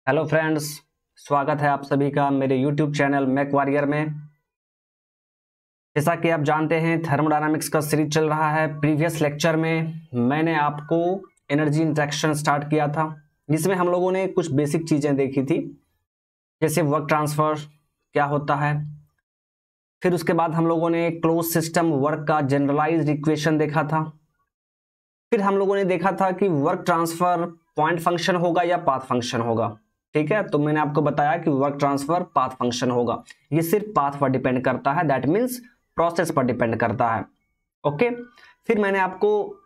Hello friends, स्वागत है आप सभी का मेरे यूट्यूब चैनल मैक वॉरियर में। जैसा कि आप जानते हैं थर्मोडायनामिक्स का सीरीज चल रहा है। प्रीवियस लेक्चर में मैंने आपको एनर्जी इंटरेक्शन स्टार्ट किया था, जिसमें हम लोगों ने कुछ बेसिक चीज़ें देखी थी, जैसे वर्क ट्रांसफर क्या होता है। फिर उसके बाद हम लोगों ने क्लोज सिस्टम वर्क का जनरलाइज्ड इक्वेशन देखा था। फिर हम लोगों ने देखा था कि वर्क ट्रांसफर पॉइंट फंक्शन होगा या पाथ फंक्शन होगा। ठीक है, तो मैंने आपको बताया कि वर्क ट्रांसफर पाथ फंक्शन होगा। ये सिर्फ पाथ पर डिपेंड करता है, दैट मीन्स प्रोसेस पर डिपेंड करता है। ओके, फिर मैंने आपको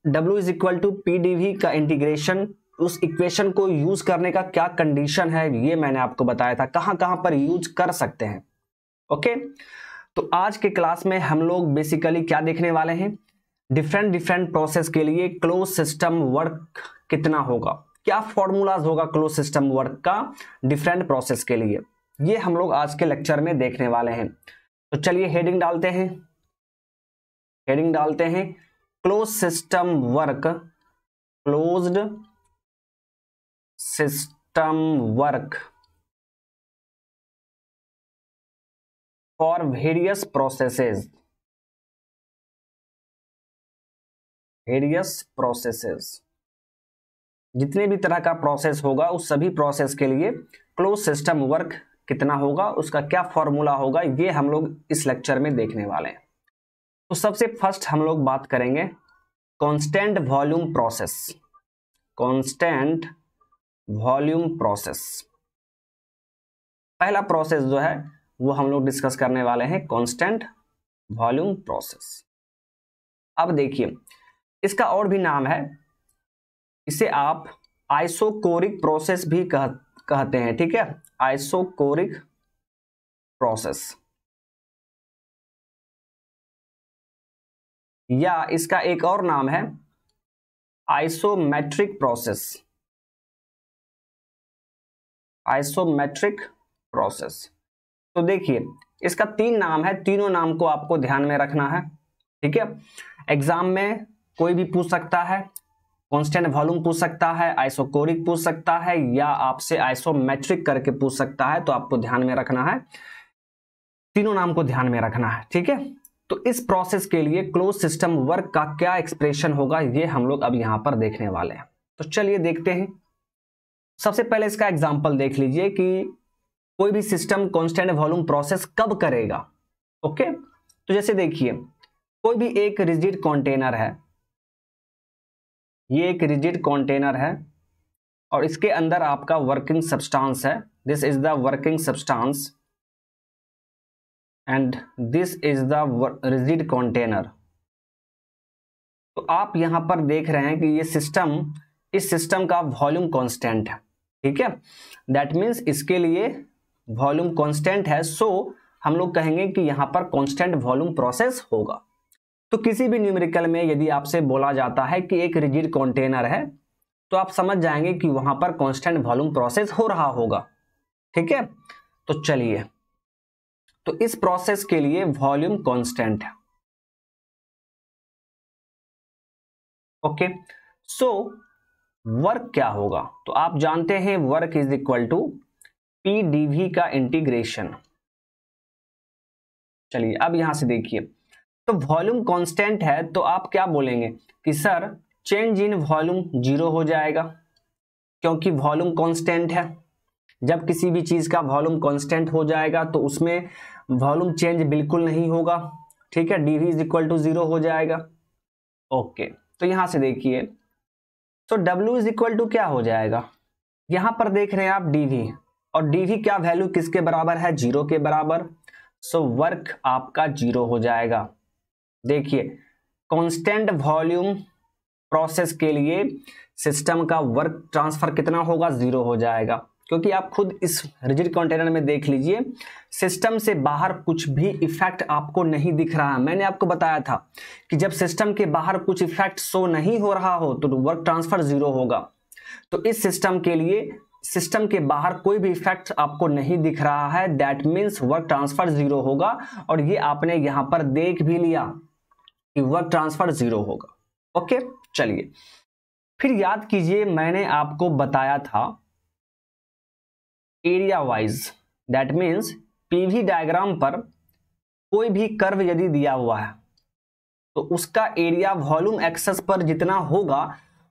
W is equal to P D V का इंटीग्रेशन, उस इक्वेशन को यूज करने का क्या कंडीशन है, ये मैंने आपको बताया था, कहां कहां पर यूज कर सकते हैं। ओके, तो आज के क्लास में हम लोग बेसिकली क्या देखने वाले हैं, डिफरेंट प्रोसेस के लिए क्लोज सिस्टम वर्क कितना होगा, क्या फॉर्मूलाज होगा क्लोज सिस्टम वर्क का डिफरेंट प्रोसेस के लिए, ये हम लोग आज के लेक्चर में देखने वाले हैं। तो चलिए हेडिंग डालते हैं। Close system work, closed system work for various processes, जितने भी तरह का प्रोसेस होगा उस सभी प्रोसेस के लिए क्लोज सिस्टम वर्क कितना होगा, उसका क्या फॉर्मूला होगा, ये हम लोग इस लेक्चर में देखने वाले हैं। तो सबसे फर्स्ट हम लोग बात करेंगे कांस्टेंट वॉल्यूम प्रोसेस। पहला प्रोसेस जो है वो हम लोग डिस्कस करने वाले हैं, कांस्टेंट वॉल्यूम प्रोसेस। अब देखिए, इसका और भी नाम है, इसे आप आइसोकोरिक प्रोसेस भी कहते हैं। ठीक है, आइसोकोरिक प्रोसेस, या इसका एक और नाम है आइसोमेट्रिक प्रोसेस। तो देखिए, इसका तीन नाम है, तीनों नाम को आपको ध्यान में रखना है। ठीक है, एग्जाम में कोई भी पूछ सकता है, कांस्टेंट वॉल्यूम पूछ सकता है, आइसोकोरिक पूछ सकता है, या आपसे आइसोमेट्रिक करके पूछ सकता है। तो आपको ध्यान में रखना है, तीनों नाम को ध्यान में रखना है। ठीक है, तो इस प्रोसेस के लिए क्लोज सिस्टम वर्क का क्या एक्सप्रेशन होगा, ये हम लोग अब यहां पर देखने वाले हैं। तो चलिए देखते हैं। सबसे पहले इसका एग्जांपल देख लीजिए कि कोई भी सिस्टम कांस्टेंट वॉल्यूम प्रोसेस कब करेगा। ओके, तो जैसे देखिए, कोई भी एक रिजिड कंटेनर है, ये एक रिजिड कंटेनर है और इसके अंदर आपका वर्किंग सब्सटेंस है। This is the working substance and this is the rigid container. तो आप यहां पर देख रहे हैं कि ये सिस्टम, इस सिस्टम का वॉल्यूम कांस्टेंट है। ठीक है, दैट मीन्स इसके लिए वॉल्यूम कांस्टेंट है, सो हम लोग कहेंगे कि यहां पर कांस्टेंट वॉल्यूम प्रोसेस होगा। तो किसी भी न्यूमेरिकल में यदि आपसे बोला जाता है कि एक रिजिड कंटेनर है, तो आप समझ जाएंगे कि वहां पर कांस्टेंट वॉल्यूम प्रोसेस हो रहा होगा। ठीक है, तो चलिए, तो इस प्रोसेस के लिए वॉल्यूम कांस्टेंट है। ओके, सो वर्क क्या होगा, तो आप जानते हैं work is equal to P DV का इंटीग्रेशन। चलिए अब यहां से देखिए, तो वॉल्यूम कांस्टेंट है, तो आप क्या बोलेंगे कि sir change in volume zero हो जाएगा, क्योंकि वॉल्यूम कांस्टेंट है। जब किसी भी चीज का वॉल्यूम कांस्टेंट हो जाएगा तो उसमें वॉल्यूम चेंज बिल्कुल नहीं होगा। ठीक है, DV is equal to zero हो जाएगा। ओके, तो यहां से देखिए, तो डब्ल्यू इज इक्वल टू क्या हो जाएगा, यहां पर देख रहे हैं आप डीवी, और डीवी क्या वैल्यू किसके बराबर है, जीरो के बराबर। सो वर्क आपका जीरो हो जाएगा। देखिए, कांस्टेंट वॉल्यूम प्रोसेस के लिए सिस्टम का वर्क ट्रांसफर कितना होगा, जीरो हो जाएगा, क्योंकि आप खुद इस रिजिड कंटेनर में देख लीजिए, सिस्टम से बाहर कुछ भी इफेक्ट आपको नहीं दिख रहा है। मैंने आपको बताया था कि जब सिस्टम के बाहर कुछ इफेक्ट शो नहीं हो रहा हो तो वर्क ट्रांसफर जीरो होगा। तो इस सिस्टम के लिए सिस्टम के बाहर कोई भी इफेक्ट आपको नहीं दिख रहा है, that means work transfer zero होगा। और ये आपने यहां पर देख भी लिया कि वर्क ट्रांसफर जीरो होगा। ओके, चलिए फिर याद कीजिए, मैंने आपको बताया था area wise, that means PV diagram पर कोई भी कर्व यदि दिया हुआ है तो उसका एरिया वॉल्यूम एक्सेस पर जितना होगा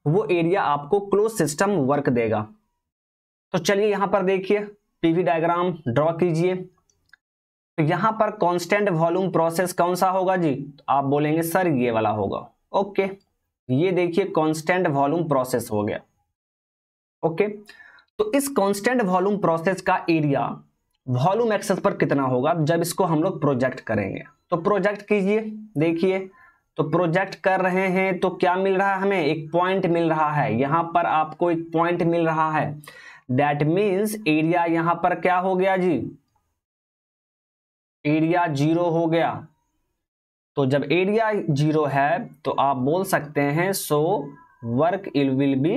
वो एरिया आपको क्लोज सिस्टम वर्क देगा। तो चलिए यहां पर देखिए पीवी डायग्राम ड्रॉ कीजिए। तो यहां पर कांस्टेंट वॉल्यूम प्रोसेस कौन सा होगा जी? तो आप बोलेंगे सर ये वाला होगा। ओके, ये देखिए कांस्टेंट वॉल्यूम प्रोसेस हो गया। ओके, तो इस कांस्टेंट वॉल्यूम प्रोसेस का एरिया वॉल्यूम एक्सेस पर कितना होगा जब इसको हम लोग प्रोजेक्ट करेंगे? तो प्रोजेक्ट कीजिए। देखिए, तो प्रोजेक्ट कर रहे हैं तो क्या मिल रहा है हमें? एक पॉइंट मिल रहा है, यहां पर आपको एक पॉइंट मिल रहा है। दैट मीन्स एरिया यहां पर क्या हो गया जी? एरिया 0 हो गया। तो जब एरिया 0 है तो आप बोल सकते हैं so work will be,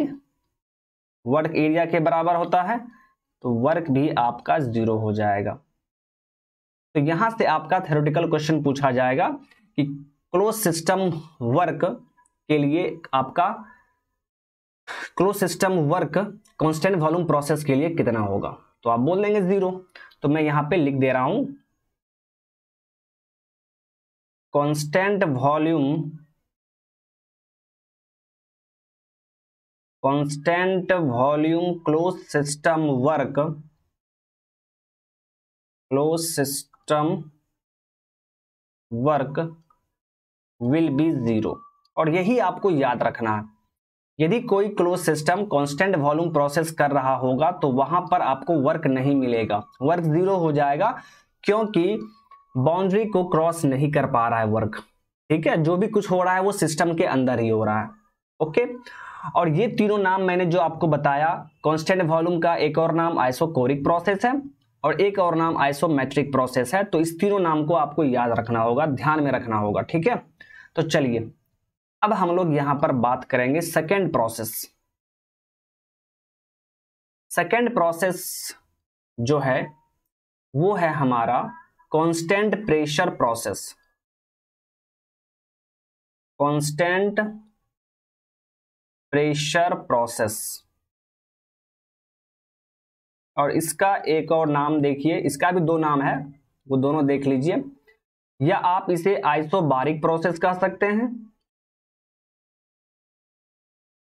work area के बराबर होता है तो वर्क भी आपका 0 हो जाएगा। तो यहां से आपका थ्योरेटिकल क्वेश्चन पूछा जाएगा कि क्लोज सिस्टम वर्क के लिए आपका close system work constant volume process के लिए कितना होगा? तो आप बोल देंगे 0। तो मैं यहां पे लिख दे रहा हूं constant volume close system work will be 0। और यही आपको याद रखना है, यदि कोई close system constant volume process कर रहा होगा तो वहां पर आपको वर्क नहीं मिलेगा, वर्क 0 हो जाएगा, क्योंकि बाउंड्री को क्रॉस नहीं कर पा रहा है वर्क। ठीक है, जो भी कुछ हो रहा है वो सिस्टम के अंदर ही हो रहा है। ओके, और ये तीनों नाम मैंने जो आपको बताया, कांस्टेंट वॉल्यूम का एक और नाम आइसोकोरिक प्रोसेस है और एक और नाम आइसोमेट्रिक प्रोसेस है। तो इस तीनों नाम को आपको याद रखना होगा, ध्यान में रखना होगा। ठीक है, तो चलिए अब हम लोग यहां पर बात करेंगे सेकेंड प्रोसेस। सेकेंड प्रोसेस जो है वो है हमारा constant pressure process. Constant pressure process, और इसका एक और नाम देखिए, इसका भी 2 नाम है, वो दोनों देख लीजिए। या आप इसे आइसोबारिक प्रोसेस कह सकते हैं,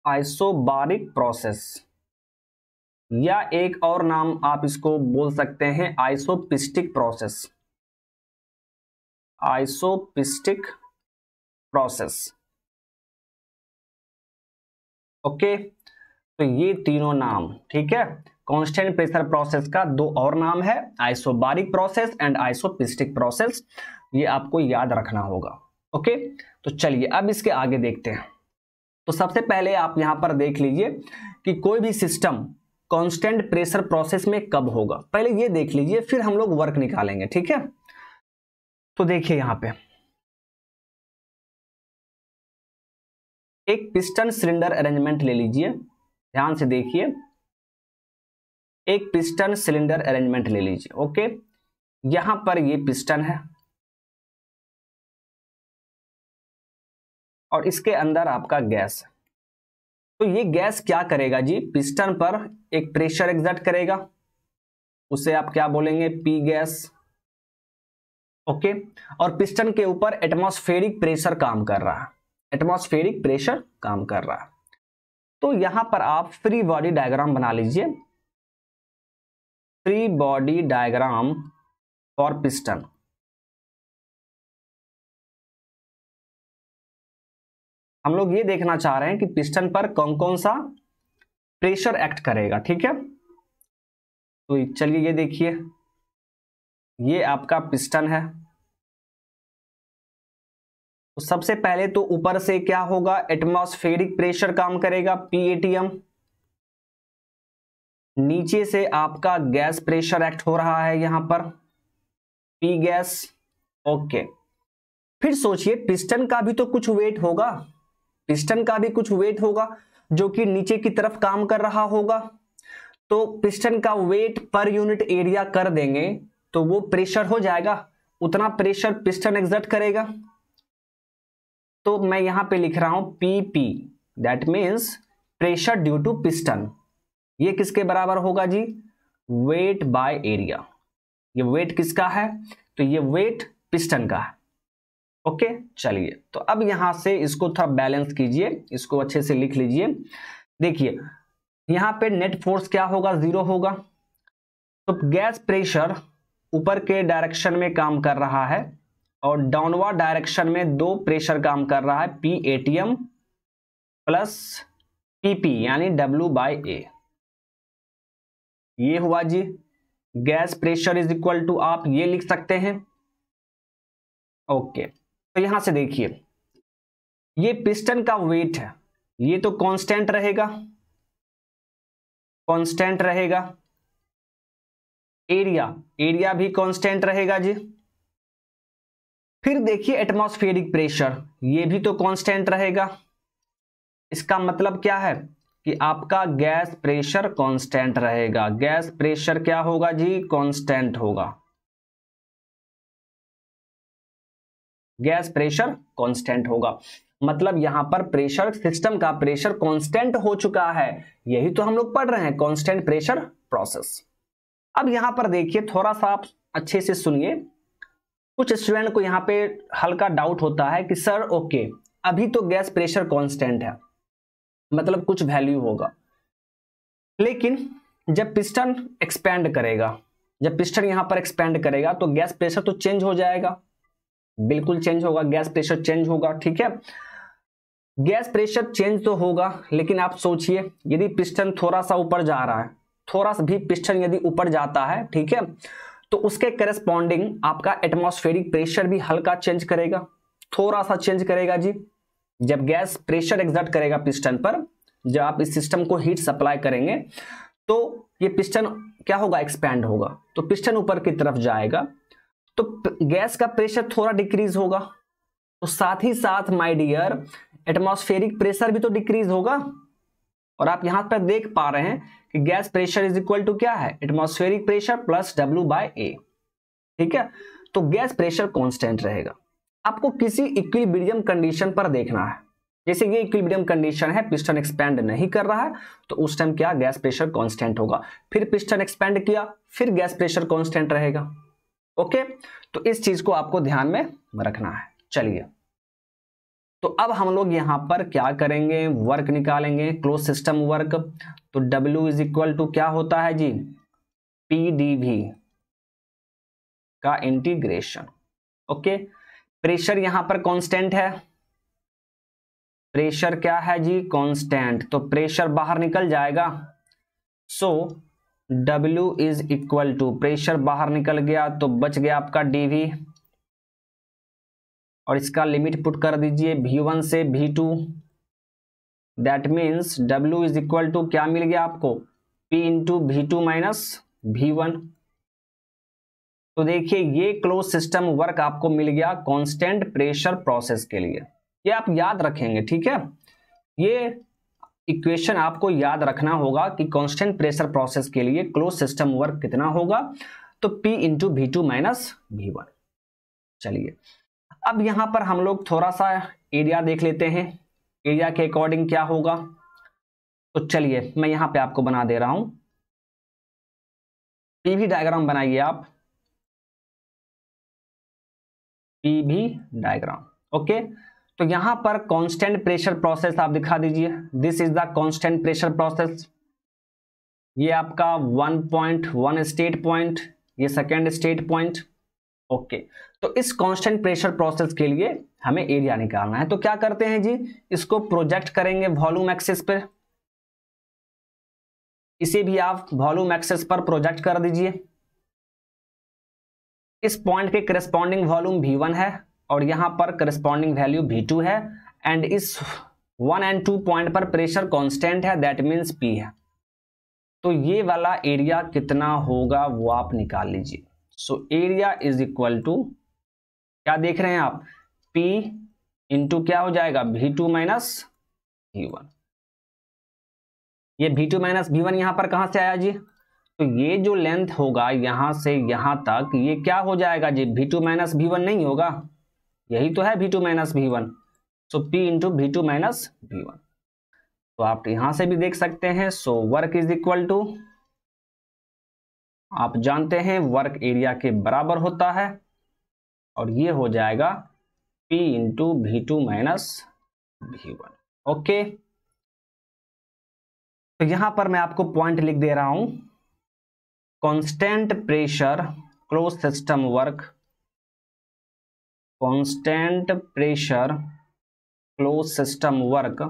आइसोबारिक प्रोसेस, या एक और नाम आप इसको बोल सकते हैं आइसोपिस्टिक प्रोसेस। आइसोपिस्टिक प्रोसेस। ओके, तो ये तीनों नाम, ठीक है, कांस्टेंट प्रेशर प्रोसेस का 2 और नाम है, आइसोबारिक प्रोसेस एंड आइसोपिस्टिक प्रोसेस। ये आपको याद रखना होगा। ओके, तो चलिए अब इसके आगे देखते हैं। तो सबसे पहले आप यहां पर देख लीजिए कि कोई भी सिस्टम कांस्टेंट प्रेशर प्रोसेस में कब होगा, पहले ये देख लीजिए, फिर हम लोग वर्क निकालेंगे। ठीक है, तो देखिए यहां पे एक पिस्टन सिलेंडर अरेंजमेंट ले लीजिए, ध्यान से देखिए, एक पिस्टन सिलेंडर अरेंजमेंट ले लीजिए। ओके, यहां पर ये पिस्टन है और इसके अंदर आपका गैस है। तो ये गैस क्या करेगा जी? पिस्टन पर एक प्रेशर एक्सर्ट करेगा, उसे आप क्या बोलेंगे? P gas. ओके, और पिस्टन के ऊपर एटमॉस्फेरिक प्रेशर काम कर रहा है, एटमॉस्फेरिक प्रेशर काम कर रहा है। तो यहां पर आप फ्री बॉडी डायग्राम बना लीजिए, free body diagram for piston. हम लोग ये देखना चाह रहे हैं कि पिस्टन पर कौन कौन सा प्रेशर एक्ट करेगा। ठीक है, तो चलिए ये देखिए, ये आपका पिस्टन है। तो सबसे पहले तो ऊपर से क्या होगा? एटमॉस्फेरिक प्रेशर काम करेगा, पीएटीएम। नीचे से आपका गैस प्रेशर एक्ट हो रहा है यहां पर, पी गैस। ओके, फिर सोचिए पिस्टन का भी तो कुछ वेट होगा, पिस्टन का भी कुछ वेट होगा जो कि नीचे की तरफ काम कर रहा होगा। तो पिस्टन का वेट पर यूनिट एरिया कर देंगे तो वो प्रेशर हो जाएगा, उतना प्रेशर पिस्टन एक्सर्ट करेगा। तो मैं यहां पे लिख रहा हूं PP, that means pressure due to piston. ये किसके बराबर होगा जी? Weight by area. ये वेट किसका है? तो ये वेट पिस्टन का है। ओके, चलिए तो अब यहां से इसको थोड़ा बैलेंस कीजिए, इसको अच्छे से लिख लीजिए। देखिए यहां पे नेट फोर्स क्या होगा? 0 होगा। तो गैस प्रेशर ऊपर के डायरेक्शन में काम कर रहा है और डाउनवर्ड डायरेक्शन में दो प्रेशर काम कर रहा है, पी एटीएम प्लस पीपी यानी W बाय ए। ये हुआ जी gas pressure is equal to, आप ये लिख सकते हैं। ओके, तो यहां से देखिए ये पिस्टन का वेट है, ये तो कांस्टेंट रहेगा, कांस्टेंट रहेगा। एरिया भी कांस्टेंट रहेगा जी। फिर देखिए एटमॉस्फेरिक प्रेशर, ये भी तो कांस्टेंट रहेगा। इसका मतलब क्या है कि आपका गैस प्रेशर कांस्टेंट रहेगा। गैस प्रेशर क्या होगा जी? कांस्टेंट होगा। गैस प्रेशर कांस्टेंट होगा, मतलब यहां पर प्रेशर, सिस्टम का प्रेशर कांस्टेंट हो चुका है। यही तो हम लोग पढ़ रहे हैं, कांस्टेंट प्रेशर प्रोसेस। अब यहां पर देखिए थोड़ा सा आप अच्छे से सुनिए। कुछ स्टूडेंट को यहां पे हल्का डाउट होता है कि सर ओके अभी तो गैस प्रेशर कांस्टेंट है, मतलब कुछ वैल्यू होगा, लेकिन जब पिस्टन एक्सपेंड करेगा, जब पिस्टन यहां पर एक्सपेंड करेगा तो गैस प्रेशर तो चेंज हो जाएगा। बिल्कुल चेंज होगा, गैस प्रेशर चेंज होगा। ठीक है, गैस प्रेशर चेंज तो होगा, लेकिन आप सोचिए यदि पिस्टन थोड़ा सा ऊपर जा रहा है, थोड़ा सा भी पिस्टन यदि ऊपर जाता है, ठीक है, तो उसके करेस्पॉन्डिंग आपका एटमॉस्फेरिक प्रेशर भी हल्का चेंज करेगा, थोड़ा सा चेंज करेगा जी। जब गैस प्रेशर एक्सर्ट करेगा पिस्टन पर, जब आप इस सिस्टम को हीट सप्लाई करेंगे तो ये पिस्टन क्या होगा? एक्सपैंड होगा, तो पिस्टन ऊपर की तरफ जाएगा, तो गैस का प्रेशर थोड़ा डिक्रीज होगा, तो साथ ही साथ माय डियर एटमॉस्फेरिक प्रेशर भी तो डिक्रीज होगा। और आप यहां पर देख पा रहे हैं कि गैस प्रेशर इज इक्वल टू क्या है? Atmospheric pressure plus W by A. ठीक है, तो गैस प्रेशर कांस्टेंट रहेगा। आपको किसी इक्विलिब्रियम कंडीशन पर देखना है, जैसे ये इक्विलिब्रियम कंडीशन है, पिस्टन एक्सपेंड नहीं कर रहा है, तो उस टाइम क्या? गैस प्रेशर कांस्टेंट होगा। फिर पिस्टन एक्सपेंड किया, फिर गैस प्रेशर कांस्टेंट रहेगा। ओके, तो इस चीज को आपको ध्यान में रखना है। चलिए तो अब हम लोग यहां पर क्या करेंगे? वर्क निकालेंगे, क्लोज सिस्टम वर्क। तो W इज इक्वल टू क्या होता है जी? PdV का इंटीग्रेशन। ओके, प्रेशर यहां पर कांस्टेंट है, प्रेशर क्या है जी? कांस्टेंट, तो प्रेशर बाहर निकल जाएगा। So W is equal to, pressure बाहर निकल गया तो बच गया आपका dV, और इसका लिमिट पुट कर दीजिए V1 से V2। That means W is equal to क्या मिल गया आपको? P into V2 minus V1। तो देखिए ये क्लोज सिस्टम वर्क आपको मिल गया कांस्टेंट प्रेशर प्रोसेस के लिए। ये आप याद रखेंगे, ठीक है, ये इक्वेशन आपको याद रखना होगा कि कांस्टेंट प्रेशर प्रोसेस के लिए क्लोज सिस्टम वर्क कितना होगा? तो P into V2 minus V1। चलिए अब यहां पर हम लोग थोड़ा सा एरिया देख लेते हैं, एरिया के अकॉर्डिंग क्या होगा। तो चलिए मैं यहां पे आपको बना दे रहा हूं, PV डायग्राम बनाइए आप, PV डायग्राम। ओके, तो यहां पर कांस्टेंट प्रेशर प्रोसेस आप दिखा दीजिए। This is the constant pressure process. ये आपका 1.1 स्टेट पॉइंट, ये सेकेंड स्टेट पॉइंट। ओके, तो इस कांस्टेंट प्रेशर प्रोसेस के लिए हमें एरिया निकालना है। तो क्या करते हैं जी? इसको प्रोजेक्ट करेंगे वॉल्यूम एक्सिस पे, इसे भी आप वॉल्यूम एक्सिस पर प्रोजेक्ट कर दीजिए। इस पॉइंट के करस्पॉन्डिंग वॉल्यूम V1 है और यहां पर करस्पॉन्डिंग वैल्यू V2 है, एंड इस 1 और 2 पॉइंट पर प्रेशर कांस्टेंट है, दैट मींस P है। तो ये वाला एरिया कितना होगा वो आप निकाल लीजिए। So area is equal to क्या देख रहे हैं आप? P इंटू क्या हो जाएगा? V2 minus V1। ये V2 माइनस V1 यहां पर कहां से आया जी? तो ये जो लेंथ होगा यहां से यहां तक, ये क्या हो जाएगा जी? V2 माइनस V1 नहीं होगा? यही तो है V2 minus V1। So P into V2 minus V1। तो आप यहां से भी देख सकते हैं। So work is equal to आप जानते हैं वर्क एरिया के बराबर होता है, और ये हो जाएगा P into V2 minus V1। Okay, तो यहां पर मैं आपको पॉइंट लिख दे रहा हूं, constant pressure close system work, constant pressure close system work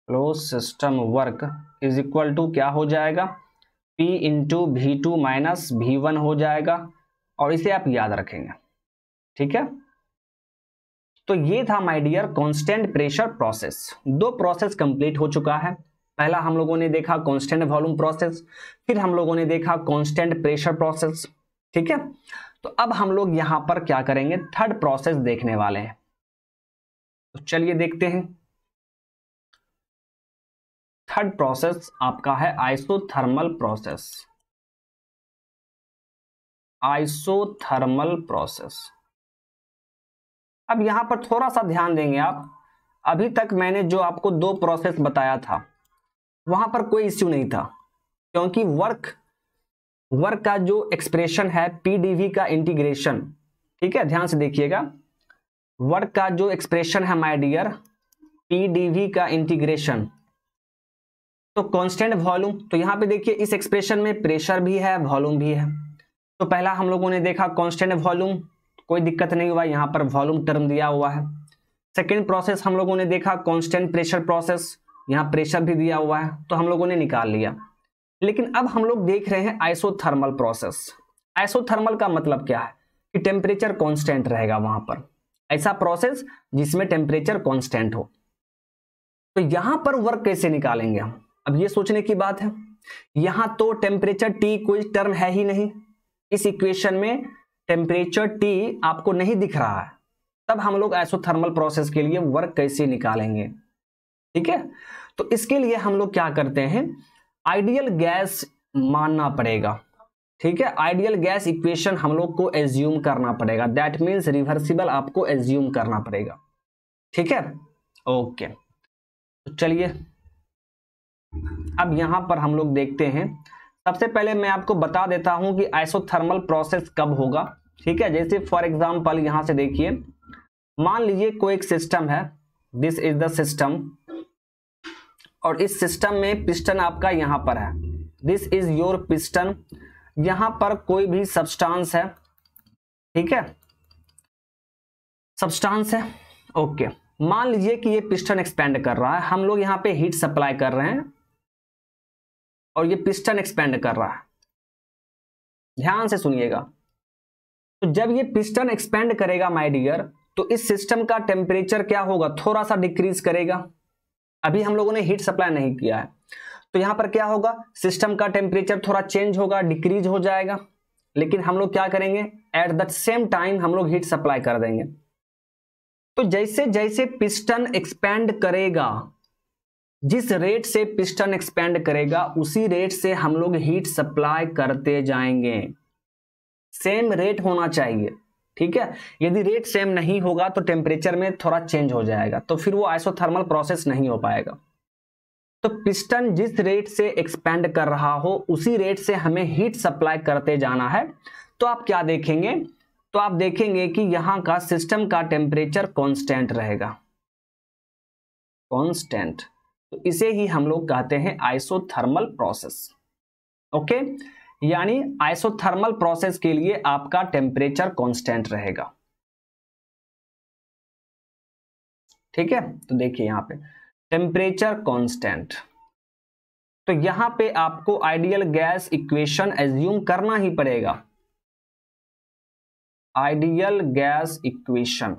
close system work is equal to क्या हो जाएगा, P into V2 minus V1 हो जाएगा, और इसे आप याद रखेंगे। ठीक है, तो ये था my dear constant pressure process. दो प्रोसेस कंप्लीट हो चुका है। पहला हम लोगों ने देखा कांस्टेंट वॉल्यूम प्रोसेस, फिर हम लोगों ने देखा कांस्टेंट प्रेशर प्रोसेस। ठीक है, तो अब हम लोग यहां पर क्या करेंगे, थर्ड प्रोसेस देखने वाले हैं। तो चलिए देखते हैं। थर्ड प्रोसेस आपका है आइसोथर्मल प्रोसेस। Isothermal process. अब यहां पर थोड़ा सा ध्यान देंगे आप। अभी तक मैंने जो आपको दो प्रोसेस बताया था वहां पर कोई इश्यू नहीं था, क्योंकि वर्क का जो एक्सप्रेशन है पीडीवी का इंटीग्रेशन, ठीक है, ध्यान से देखिएगा, वर्क का जो एक्सप्रेशन है माय डियर पीडीवी का इंटीग्रेशन, तो कांस्टेंट वॉल्यूम, तो यहां पे देखिए इस एक्सप्रेशन में प्रेशर भी है वॉल्यूम भी है। तो पहला हम लोगों ने देखा कांस्टेंट वॉल्यूम, कोई दिक्कत नहीं हुआ, यहां पर वॉल्यूम टर्म दिया हुआ है। सेकेंड प्रोसेस हम लोगों ने देखा कांस्टेंट प्रेशर प्रोसेस, यहां प्रेशर भी दिया हुआ है, तो हम लोगों ने निकाल लिया। लेकिन अब हम लोग देख रहे हैं आइसोथर्मल प्रोसेस। आइसोथर्मल का मतलब क्या है कि टेम्परेचर कांस्टेंट रहेगा वहां पर, ऐसा प्रोसेस जिसमें टेम्परेचर कांस्टेंट हो। तो यहां पर वर्क कैसे निकालेंगे हम, अब ये सोचने की बात है। यहां तो टेम्परेचर T कोई टर्म है ही नहीं, इस इक्वेशन में टेम्परेचर T आपको नहीं दिख रहा है, तब हम लोग आइसोथर्मल प्रोसेस के लिए वर्क कैसे निकालेंगे। ठीक है, तो इसके लिए हम लोग क्या करते हैं, आइडियल गैस मानना पड़ेगा। ठीक है, आइडियल गैस इक्वेशन हम लोग को एज्यूम करना पड़ेगा, दैट मीन्स रिवर्सिबल आपको एज्यूम करना पड़ेगा। ठीक है, ओके, तो चलिए अब यहां पर हम लोग देखते हैं। सबसे पहले मैं आपको बता देता हूं कि आइसोथर्मल प्रोसेस कब होगा। ठीक है, जैसे फॉर एग्जांपल यहां से देखिए, मान लीजिए कोई एक सिस्टम है, दिस इज द सिस्टम, और इस सिस्टम में पिस्टन आपका यहां पर है, दिस इज योर पिस्टन। यहां पर कोई भी सब्सटेंस है, ठीक है, सब्सटेंस है, ओके। मान लीजिए कि ये पिस्टन एक्सपेंड कर रहा है, हम लोग यहां पे हीट सप्लाई कर रहे हैं और ये पिस्टन एक्सपेंड कर रहा है। ध्यान से सुनिएगा, तो जब ये पिस्टन एक्सपेंड करेगा माय डियर, तो इस सिस्टम का टेम्परेचर क्या होगा, थोड़ा सा डिक्रीज करेगा। अभी हम लोगों ने हीट सप्लाई नहीं किया है, तो यहां पर क्या होगा, सिस्टम का टेम्परेचर थोड़ा चेंज होगा, डिक्रीज हो जाएगा। लेकिन हम लोग क्या करेंगे, एट द सेम टाइम हम लोग हीट सप्लाई कर देंगे। तो जैसे जैसे पिस्टन एक्सपेंड करेगा, जिस रेट से पिस्टन एक्सपेंड करेगा उसी रेट से हम लोग हीट सप्लाई करते जाएंगे। सेम रेट होना चाहिए। ठीक है, यदि रेट सेम नहीं होगा तो टेम्परेचर में थोड़ा चेंज हो जाएगा, तो फिर वो आइसोथर्मल प्रोसेस नहीं हो पाएगा। तो पिस्टन जिस रेट से एक्सपेंड कर रहा हो उसी रेट से हमें हीट सप्लाई करते जाना है। तो आप क्या देखेंगे, तो आप देखेंगे कि यहां का सिस्टम का टेम्परेचर कांस्टेंट रहेगा, कांस्टेंट। तो इसे ही हम लोग कहते हैं आइसोथर्मल प्रोसेस। ओके, यानी आइसोथर्मल प्रोसेस के लिए आपका टेम्परेचर कांस्टेंट रहेगा। ठीक है, तो देखिए यहां पे टेम्परेचर कांस्टेंट, तो यहां पे आपको आइडियल गैस इक्वेशन एज्यूम करना ही पड़ेगा। आइडियल गैस इक्वेशन,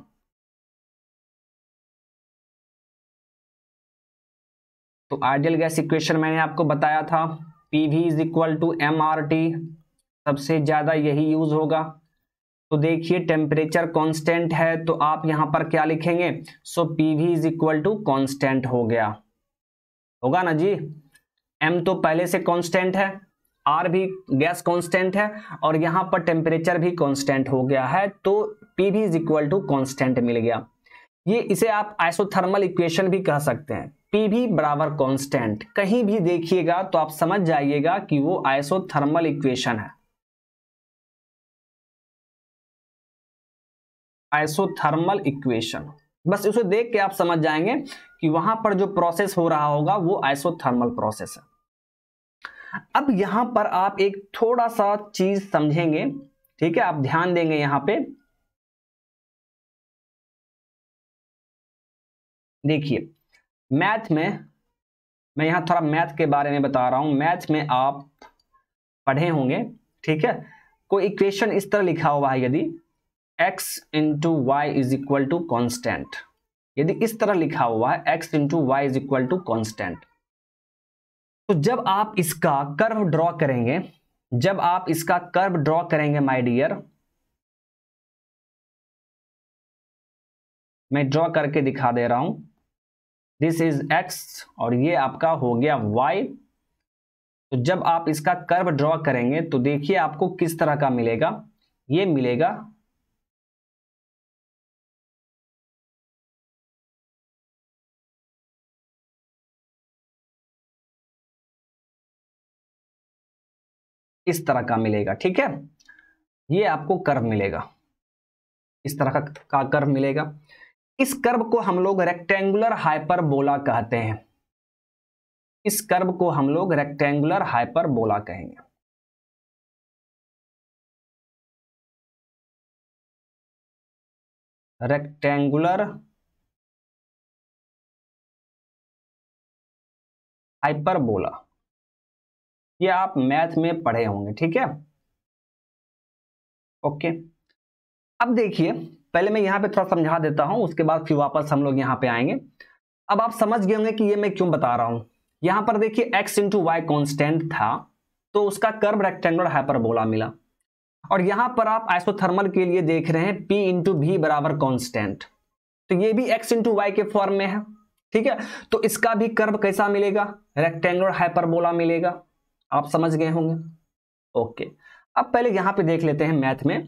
तो आइडियल गैस इक्वेशन मैंने आपको बताया था, PV is equal to MRT, सबसे ज्यादा यही यूज होगा। तो देखिए टेम्परेचर कांस्टेंट है, तो आप यहां पर क्या लिखेंगे, so PV is equal to constant हो गया, होगा ना जी। M तो पहले से कांस्टेंट है, R भी गैस कांस्टेंट है, और यहां पर टेम्परेचर भी कांस्टेंट हो गया है, तो PV is equal to constant मिल गया। ये इसे आप आइसोथर्मल इक्वेशन भी कह सकते हैं। पीवी बराबर कांस्टेंट कहीं भी देखिएगा तो आप समझ जाइएगा कि वो आइसोथर्मल इक्वेशन है। आइसोथर्मल इक्वेशन, बस उसे देख के आप समझ जाएंगे कि वहां पर जो प्रोसेस हो रहा होगा वो आइसोथर्मल प्रोसेस है। अब यहां पर आप एक थोड़ा सा चीज समझेंगे, ठीक है, आप ध्यान देंगे यहां पे। देखिए मैथ में, मैं यहां थोड़ा मैथ के बारे में बता रहा हूं। मैथ में आप पढ़े होंगे, ठीक है, कोई इक्वेशन इस तरह लिखा हुआ है, यदि x into Y is equal to constant, यदि इस तरह लिखा हुआ है x into Y is equal to constant, तो जब आप इसका कर्व ड्रॉ करेंगे, जब आप इसका कर्व ड्रॉ करेंगे माय डियर, मैं ड्रॉ करके दिखा दे रहा हूं, दिस इज x और ये आपका हो गया y। तो जब आप इसका कर्व ड्रॉ करेंगे तो देखिए आपको किस तरह का मिलेगा, ये मिलेगा इस तरह का मिलेगा, ठीक है, ये आपको कर्व मिलेगा, इस तरह का कर्व मिलेगा। इस कर्व को हम लोग रेक्टेंगुलर हाइपरबोला कहते हैं, इस कर्व को हम लोग रेक्टेंगुलर हाइपरबोला कहेंगे। रेक्टेंगुलर हाइपरबोला, ये आप मैथ में पढ़े होंगे, ठीक है, ओके। अब देखिए पहले मैं यहां पे थोड़ा समझा देता हूं, उसके बाद फिर वापस हम लोग यहां पे आएंगे। अब आप समझ गए होंगे कि ये मैं क्यों बता रहा हूं। यहां पर देखिए x इंटू वाई कॉन्स्टेंट था, तो उसका कर्व रेक्टेंगुलर हाइपरबोला मिला। और यहां पर आप आइसोथर्मल के लिए देख रहे हैं p इंटू भी बराबर कॉन्स्टेंट, तो ये भी x इंटू वाई के फॉर्म में है, ठीक है, तो इसका भी कर्व कैसा मिलेगा, रेक्टेंगुलर हाइपरबोला मिलेगा। आप समझ गए होंगे, ओके। अब पहले यहां पे देख लेते हैं मैथ में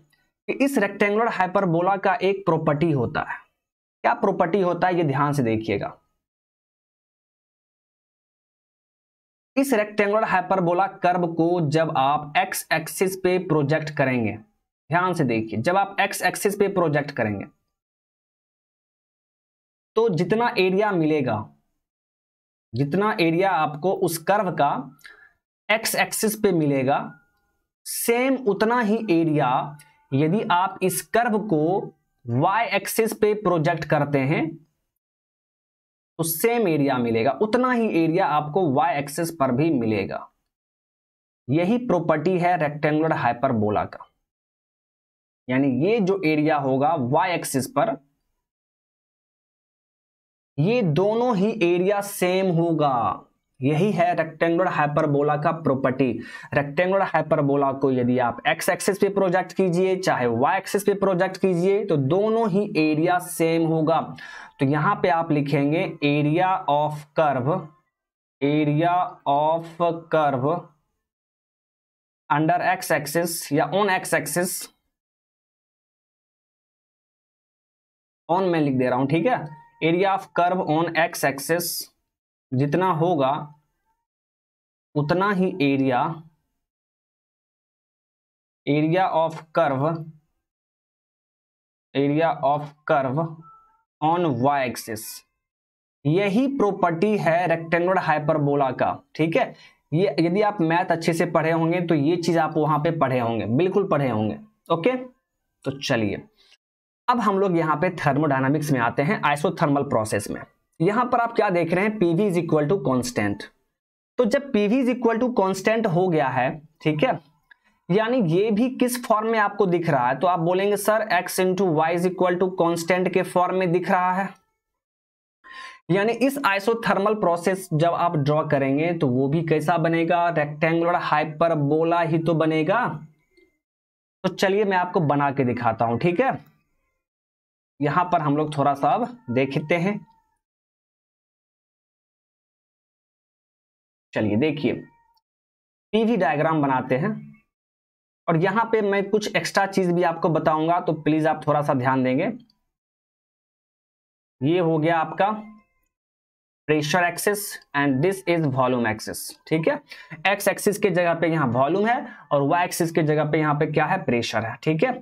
कि इस रेक्टेंगुलर हाइपरबोला का एक प्रॉपर्टी होता है। क्या प्रॉपर्टी होता है, ये ध्यान से देखिएगा। इस रेक्टेंगुलर हाइपरबोला कर्व को जब आप x एक्सिस पे प्रोजेक्ट करेंगे, ध्यान से देखिए, जब आप x एक्सिस पे प्रोजेक्ट करेंगे तो जितना एरिया मिलेगा, जितना एरिया आपको उस कर्व का x एक्सिस पे मिलेगा, सेम उतना ही एरिया यदि आप इस कर्व को y एक्सिस पे प्रोजेक्ट करते हैं तो सेम एरिया मिलेगा, उतना ही एरिया आपको y एक्सिस पर भी मिलेगा। यही प्रॉपर्टी है रेक्टेंगुलर हाइपरबोला का, यानी ये जो एरिया होगा y एक्सिस पर, ये दोनों ही एरिया सेम होगा। यही है रेक्टेंगुलर हाइपरबोला का प्रॉपर्टी। रेक्टेंगुलर हाइपरबोला को यदि आप x एक्सिस पे प्रोजेक्ट कीजिए चाहे y एक्सिस पे प्रोजेक्ट कीजिए तो दोनों ही एरिया सेम होगा। तो यहां पे आप लिखेंगे area of curve, area of curve under x axis या ऑन x एक्सिस, ऑन मैं लिख दे रहा हूं, ठीक है, area of curve on x axis जितना होगा उतना ही area, area of curve, area of curve on y axis. यही प्रॉपर्टी है रेक्टेंगुलर हाइपरबोला का, ठीक है। ये यदि आप मैथ अच्छे से पढ़े होंगे तो ये चीज आप वहां पे पढ़े होंगे, बिल्कुल पढ़े होंगे, ओके। तो चलिए अब हम लोग यहाँ पे थर्मोडायनामिक्स में आते हैं, आइसोथर्मल प्रोसेस में। यहां पर आप क्या देख रहे हैं, PV is equal to constant. तो जब PV is equal to constant हो गया है, ठीक है, यानी ये भी किस फॉर्म में आपको दिख रहा है, तो आप बोलेंगे sir x into Y is equal to constant के फॉर्म में दिख रहा है। यानी इस आइसोथर्मल प्रोसेस जब आप ड्रॉ करेंगे तो वो भी कैसा बनेगा, रेक्टेंगुलर हाइपरबोला ही तो बनेगा। तो चलिए मैं आपको बना के दिखाता हूं, ठीक है। यहां पर हम लोग थोड़ा सा अब देखते हैं, चलिए देखिए पीवी डायग्राम बनाते हैं। और यहां पे मैं कुछ एक्स्ट्रा चीज भी आपको बताऊंगा, तो प्लीज आप थोड़ा सा ध्यान देंगे। ये हो गया आपका pressure axis and this is volume axis. ठीक है, एक्स एक्सिस के जगह पे यहाँ वॉल्यूम है और वाई एक्सिस के जगह पे यहाँ पे क्या है, प्रेशर है। ठीक है,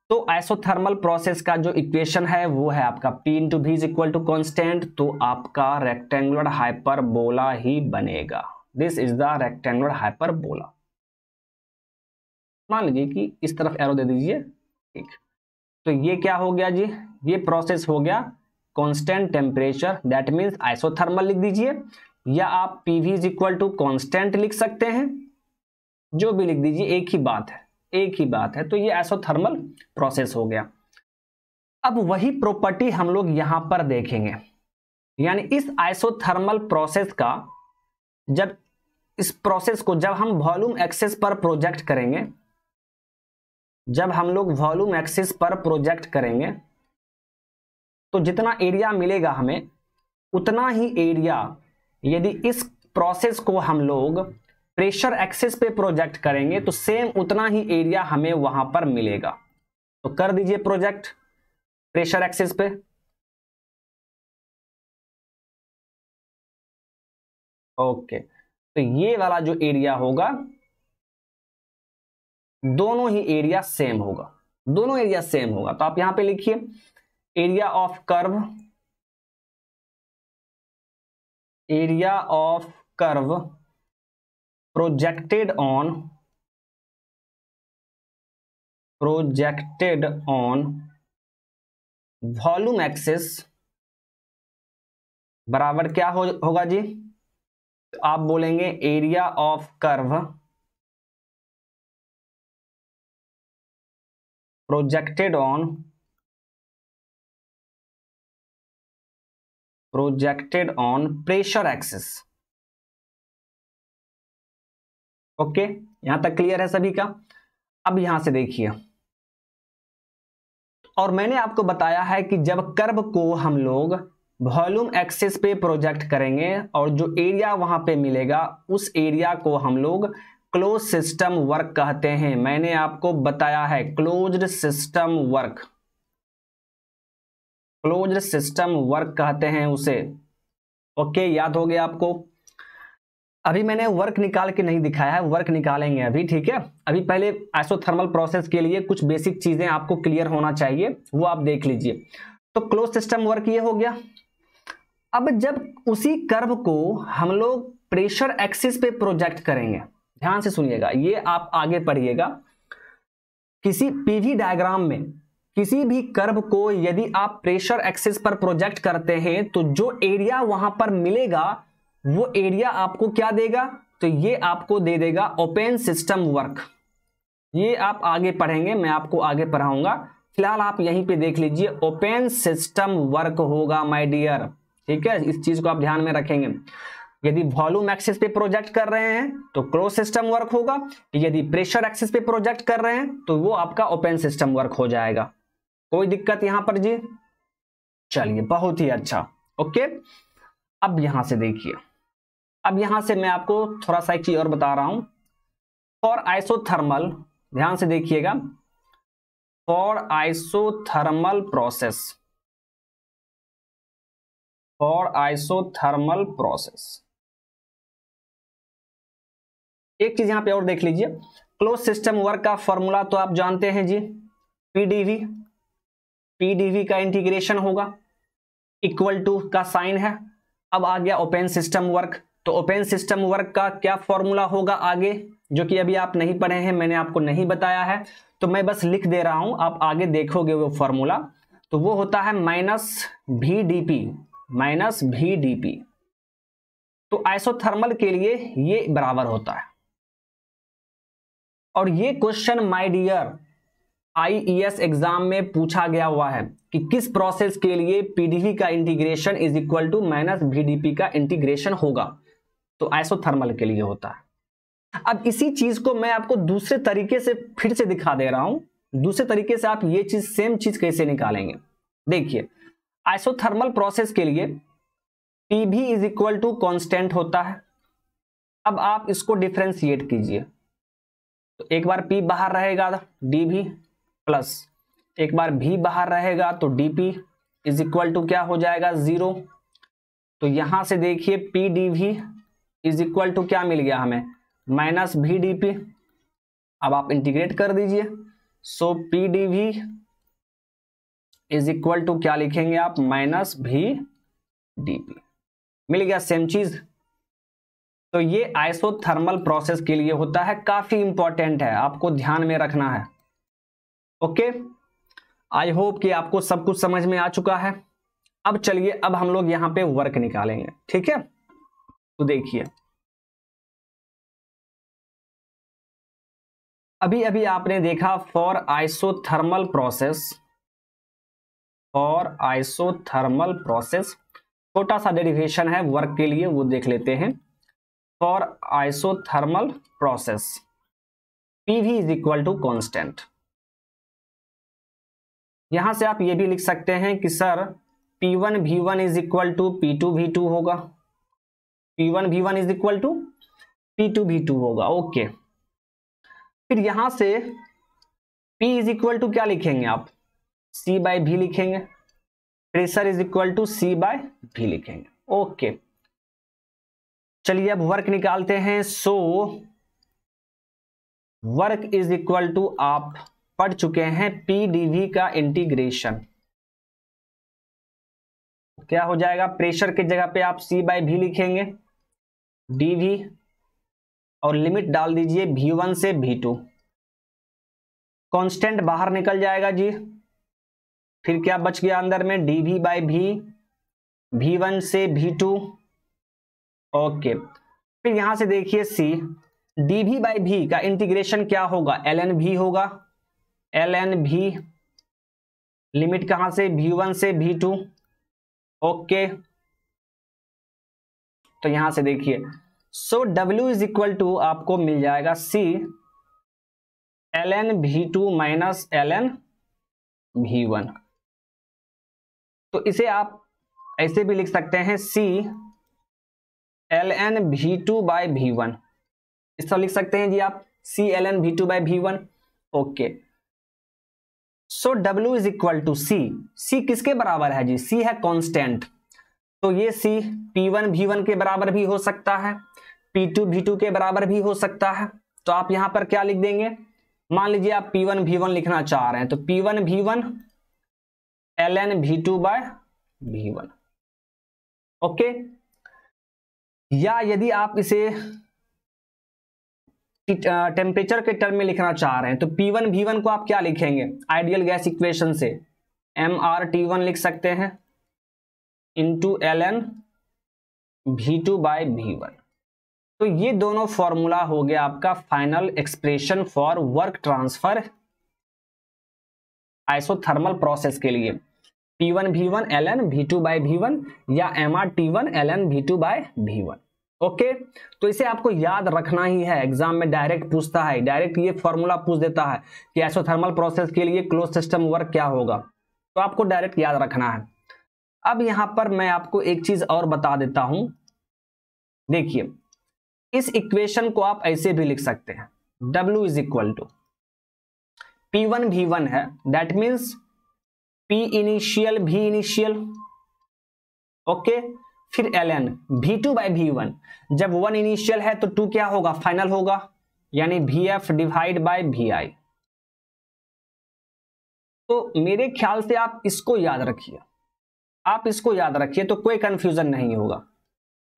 तो आइसोथर्मल प्रोसेस का जो इक्वेशन है वो है आपका P into V is equal to constant, तो आपका रेक्टेंगुलर हाइपरबोला ही बनेगा। This is the rectangular hyperbola. मान लीजिए कि इस तरफ एरो दे दीजिए। ठीक, तो ये क्या हो गया जी, ये प्रोसेस हो गया constant temperature, that means isothermal लिख दीजिए, या आप PV is equal to constant लिख सकते हैं, जो भी लिख दीजिए एक ही बात है, एक ही बात है। तो ये आइसोथर्मल प्रोसेस हो गया। अब वही प्रॉपर्टी हम लोग यहां पर देखेंगे, यानी इस आइसोथर्मल प्रोसेस का जब इस प्रोसेस को जब हम वॉल्यूम एक्सिस पर प्रोजेक्ट करेंगे, जब हम लोग वॉल्यूम एक्सिस पर प्रोजेक्ट करेंगे तो जितना एरिया मिलेगा हमें उतना ही एरिया, यदि इस प्रोसेस को हम लोग प्रेशर एक्सिस पे प्रोजेक्ट करेंगे तो सेम उतना ही एरिया हमें वहां पर मिलेगा। तो कर दीजिए प्रोजेक्ट प्रेशर एक्सिस पे। ओके, तो ये वाला जो एरिया होगा दोनों ही एरिया सेम होगा, दोनों एरिया सेम होगा। तो आप यहां पे लिखिए area of curve, area of curve projected on volume axis बराबर क्या होगा जी, तो आप बोलेंगे area of curve projected on pressure axis. Okay, यहां तक क्लियर है सभी का। अब यहां से देखिए, और मैंने आपको बताया है कि जब कर्व को हम लोग वॉल्यूम एक्सिस पे प्रोजेक्ट करेंगे और जो एरिया वहां पे मिलेगा उस एरिया को हम लोग क्लोज सिस्टम वर्क कहते हैं। मैंने आपको बताया है closed system work, closed system work कहते हैं उसे। ओके, याद हो गया आपको। अभी मैंने वर्क निकाल के नहीं दिखाया है, वर्क निकालेंगे अभी। ठीक है, अभी पहले आइसोथर्मल प्रोसेस के लिए कुछ बेसिक चीजें आपको क्लियर होना चाहिए, वो आप देख लीजिए। तो क्लोज सिस्टम वर्क ये हो गया। अब जब उसी कर्व को हम लोग प्रेशर एक्सिस पे प्रोजेक्ट करेंगे, ध्यान से सुनिएगा, ये आप आगे पढ़िएगा। किसी पीवी डायग्राम में किसी भी कर्व को यदि आप प्रेशर एक्सिस पर प्रोजेक्ट करते हैं तो जो एरिया वहां पर मिलेगा वो एरिया आपको क्या देगा, तो ये आपको दे देगा ओपन सिस्टम वर्क। ये आप आगे पढ़ेंगे, मैं आपको आगे पढ़ाऊंगा, फिलहाल आप यहीं पे देख लीजिए ओपन सिस्टम वर्क होगा माय डियर। ठीक है, इस चीज को आप ध्यान में रखेंगे। यदि वॉल्यूम एक्सिस पे प्रोजेक्ट कर रहे हैं तो क्लोज सिस्टम वर्क होगा, यदि प्रेशर एक्सिस पे प्रोजेक्ट कर रहे हैं तो वो आपका ओपन सिस्टम वर्क हो जाएगा। कोई दिक्कत यहां पर जी? चलिए, बहुत ही अच्छा। ओके, अब यहां से देखिए, अब यहां से मैं आपको थोड़ा सा एक चीज और बता रहा हूं। फॉर आइसोथर्मल, ध्यान से देखिएगा, for isothermal process, for isothermal process एक चीज यहां पे और देख लीजिए। क्लोज सिस्टम वर्क का फॉर्मूला तो आप जानते हैं जी, पीडीवी, पीडीवी का इंटीग्रेशन होगा, इक्वल टू का साइन है। अब आ गया ओपन सिस्टम वर्क, तो ओपन सिस्टम वर्क का क्या फॉर्मूला होगा आगे, जो कि अभी आप नहीं पढ़े हैं, मैंने आपको नहीं बताया है, तो मैं बस लिख दे रहा हूं, आप आगे देखोगे वो फॉर्मूला। तो वो होता है minus V DP, minus V DP. तो आइसोथर्मल के लिए ये बराबर होता है। और ये question my dear IES exam में पूछा गया हुआ है कि किस प्रोसेस के लिए पीडीवी का integration is equal to minus VDP का इंटीग्रेशन होगा, तो आइसोथर्मल के लिए होता है। अब इसी चीज को मैं आपको दूसरे तरीके से फिर से दिखा दे रहा हूं, दूसरे तरीके से आप ये चीज सेम चीज कैसे निकालेंगे। देखिए, आइसोथर्मल प्रोसेस के लिए PV is equal to constant होता है। अब आप इसको डिफ्रेंशिएट कीजिए, तो एक बार P बाहर रहेगा डीवी प्लस, एक बार V बाहर रहेगा तो डीपी इज इक्वल टू क्या हो जाएगा 0। तो यहां से देखिए P D V is equal to क्या मिल गया हमें माइनस भी डी पी। अब आप इंटीग्रेट कर दीजिए। So P D V is equal to क्या लिखेंगे आप माइनस भी डी पी। मिल गया सेम चीज। तो ये आइसोथर्मल प्रोसेस के लिए होता है, काफी इंपॉर्टेंट है, आपको ध्यान में रखना है। ओके, आई होप कि आपको सब कुछ समझ में आ चुका है। अब चलिए, अब हम लोग यहां पे वर्क निकालेंगे, ठीक है। तो देखिए अभी अभी आपने देखा फॉर आइसोथर्मल प्रोसेस छोटा सा डेरिवेशन है वर्क के लिए, वो देख लेते हैं। For isothermal process PV is equal to constant. यहां से आप ये भी लिख सकते हैं कि sir P1 V1 is equal to P2 V2 होगा। P1 V1 is equal to P2 V2 होगा। ओके, फिर यहां से P इज इक्वल टू क्या लिखेंगे आप C बाय V लिखेंगे। Pressure is equal to C by V लिखेंगे। ओके, चलिए अब वर्क निकालते हैं। So work is equal to आप पढ़ चुके हैं PdV का इंटीग्रेशन क्या हो जाएगा, प्रेशर की जगह पे आप C बाय V लिखेंगे dV और लिमिट डाल दीजिए V1 से V2। कांस्टेंट बाहर निकल जाएगा जी, फिर क्या बच गया अंदर में dV बाय V, V1 से V2। ओके, फिर यहां से देखिए C dV बाय V का इंटीग्रेशन क्या होगा ln V होगा। ln V लिमिट कहां से V1 से V2। ओके, तो यहां से देखिए so W is equal to आपको मिल जाएगा C ln V2 minus ln V1। तो इसे आप ऐसे भी लिख सकते हैं C ln V2 by V1, इसको लिख सकते हैं जी आप C ln V2 by V1। Okay, so W is equal to C किसके बराबर है जी, C है कांस्टेंट, तो ये C P1 V1 के बराबर भी हो सकता है, P2 V2 के बराबर भी हो सकता है। तो आप यहां पर क्या लिख देंगे, मान लीजिए आप P1 V1 लिखना चाह रहे हैं तो P1 V1 ln V2 by V1। Okay, या यदि आप इसे टेम्परेचर के टर्म में लिखना चाह रहे हैं तो P1 V1 को आप क्या लिखेंगे आइडियल गैस इक्वेशन से mRT1 लिख सकते हैं into ln V2 by V1। तो ये दोनों फॉर्मूला हो गया आपका final expression for work transfer isothermal process के लिए P1 V1 ln V2 by V1 या mRT1 ln V2 by V1। Okay, तो इसे आपको याद रखना ही है, एग्जाम में डायरेक्ट पूछता है, डायरेक्ट ये फॉर्मूला पूछ देता है कि आइसोथर्मल प्रोसेस के लिए क्लोज सिस्टम वर्क क्या होगा, तो आपको डायरेक्ट याद रखना है। अब यहां पर मैं आपको एक चीज और बता देता हूं, देखिए इस इक्वेशन को आप ऐसे भी लिख सकते हैं W is equal to P1 V1 है, that means P initial V initial. Okay, फिर ln V2 बाय V1, जब 1 इनिशियल है तो 2 क्या होगा फाइनल होगा, यानी VF डिवाइड बाय VI। तो मेरे ख्याल से आप इसको याद रखिए, आप इसको याद रखिए तो कोई कंफ्यूजन नहीं होगा।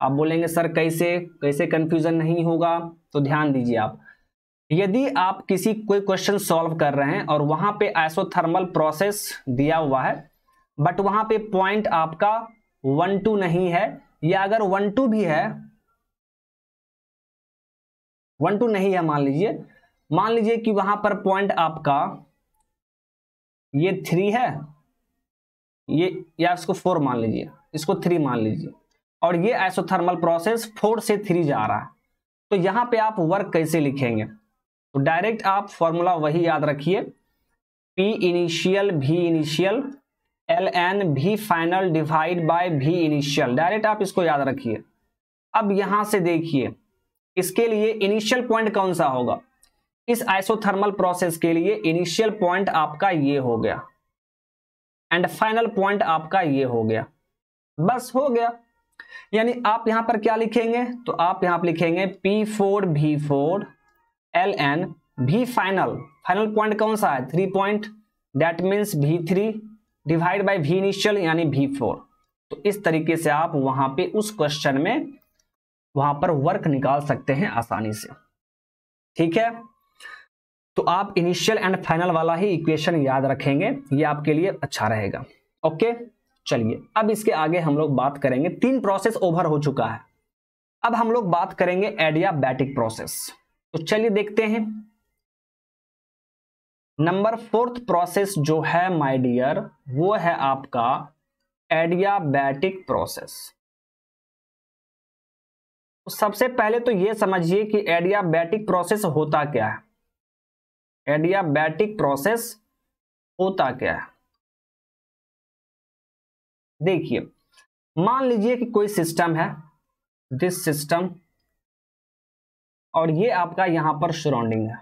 आप बोलेंगे सर कैसे कंफ्यूजन नहीं होगा, तो ध्यान दीजिए आप, यदि आप कोई क्वेश्चन सॉल्व कर रहे हैं और वहां पे आइसोथर्मल प्रोसेस दिया हुआ है बट वहां पे पॉइंट आपका 1 2 नहीं है, या अगर 1 2 भी है 1 2 नहीं है, मान लीजिए कि वहां पर पॉइंट आपका ये 3 है, ये या इसको 4 मान लीजिए, इसको 3 मान लीजिए, और ये आइसोथर्मल प्रोसेस 4 से 3 जा रहा है, तो यहां पे आप वर्क कैसे लिखेंगे, तो डायरेक्ट आप फॉर्मूला वही याद रखिए P initial V initial ln V final divide by V initial, direct आप इसको याद रखिए। अब यहां से देखिए इसके लिए इनिशियल पॉइंट कौन सा होगा, इस आइसोथर्मल प्रोसेस के लिए इनिशियल पॉइंट आपका ये हो गया, एंड फाइनल पॉइंट आपका ये हो गया, बस हो गया। यानी आप यहां पर क्या लिखेंगे, तो आप यहां पर लिखेंगे P4 V4 ln V final, final point कौन सा है 3 point, that means V3 divide by V initial यानी V4। तो इस तरीके से आप वहां पे उस क्वेश्चन में वहां पर वर्क निकाल सकते हैं आसानी से, ठीक है। तो आप इनिशियल एंड फाइनल वाला ही इक्वेशन याद रखेंगे, ये आपके लिए अच्छा रहेगा। ओके, चलिए अब इसके आगे हम लोग बात करेंगे, 3 प्रोसेस ओवर हो चुका है, अब हम लोग बात करेंगे एडियाबैटिक प्रोसेस। तो चलिए देखते हैं। नंबर 4th प्रोसेस जो है माय डियर, वो है आपका एडियाबैटिक प्रोसेस। तो सबसे पहले तो ये समझिए कि एडियाबैटिक प्रोसेस होता क्या है। एडियाबैटिक प्रोसेस होता क्या है, देखिए मान लीजिए कि कोई सिस्टम है, दिस सिस्टम, और ये आपका यहां पर सराउंडिंग है।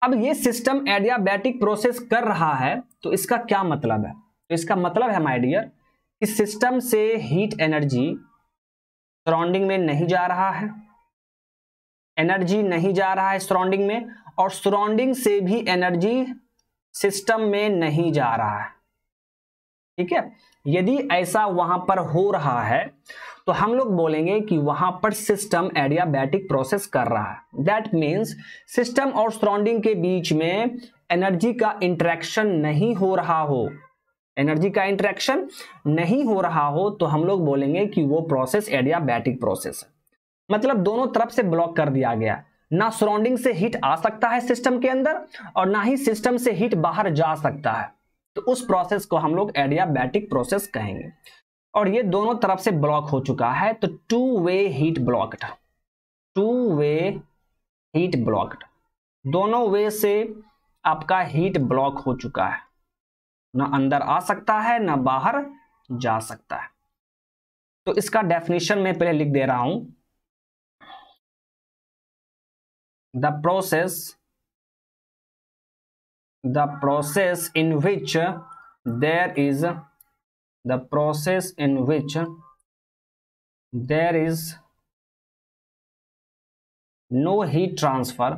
अब ये सिस्टम एडियाबैटिक प्रोसेस कर रहा है, तो इसका क्या मतलब है, तो इसका मतलब है माय डियर कि सिस्टम से हीट एनर्जी सराउंडिंग में नहीं जा रहा है, एनर्जी नहीं जा रहा है सराउंडिंग में, और सराउंडिंग से भी एनर्जी सिस्टम में नहीं जा रहा है, ठीक है। यदि ऐसा वहां पर हो रहा है तो हम लोग बोलेंगे कि वहां पर सिस्टम एडियाबैटिक प्रोसेस कर रहा है। दैट मीन्स सिस्टम और सराउंडिंग के बीच में एनर्जी का इंटरेक्शन नहीं हो रहा हो, एनर्जी का इंटरेक्शन नहीं हो रहा हो, तो हम लोग बोलेंगे कि वो प्रोसेस एडियाबैटिक प्रोसेस है। मतलब दोनों तरफ से ब्लॉक कर दिया गया, ना सराउंडिंग से हीट आ सकता है सिस्टम के अंदर और ना ही सिस्टम से हीट बाहर जा सकता है, तो उस प्रोसेस को हम लोग एडियाबैटिक प्रोसेस कहेंगे। और ये दोनों तरफ से ब्लॉक हो चुका है, तो two way heat blocked, two way heat blocked, दोनों वे से आपका हीट ब्लॉक हो चुका है, ना अंदर आ सकता है ना बाहर जा सकता है। तो इसका डेफिनेशन मैं पहले लिख दे रहा हूं, the process in which there is no heat transfer,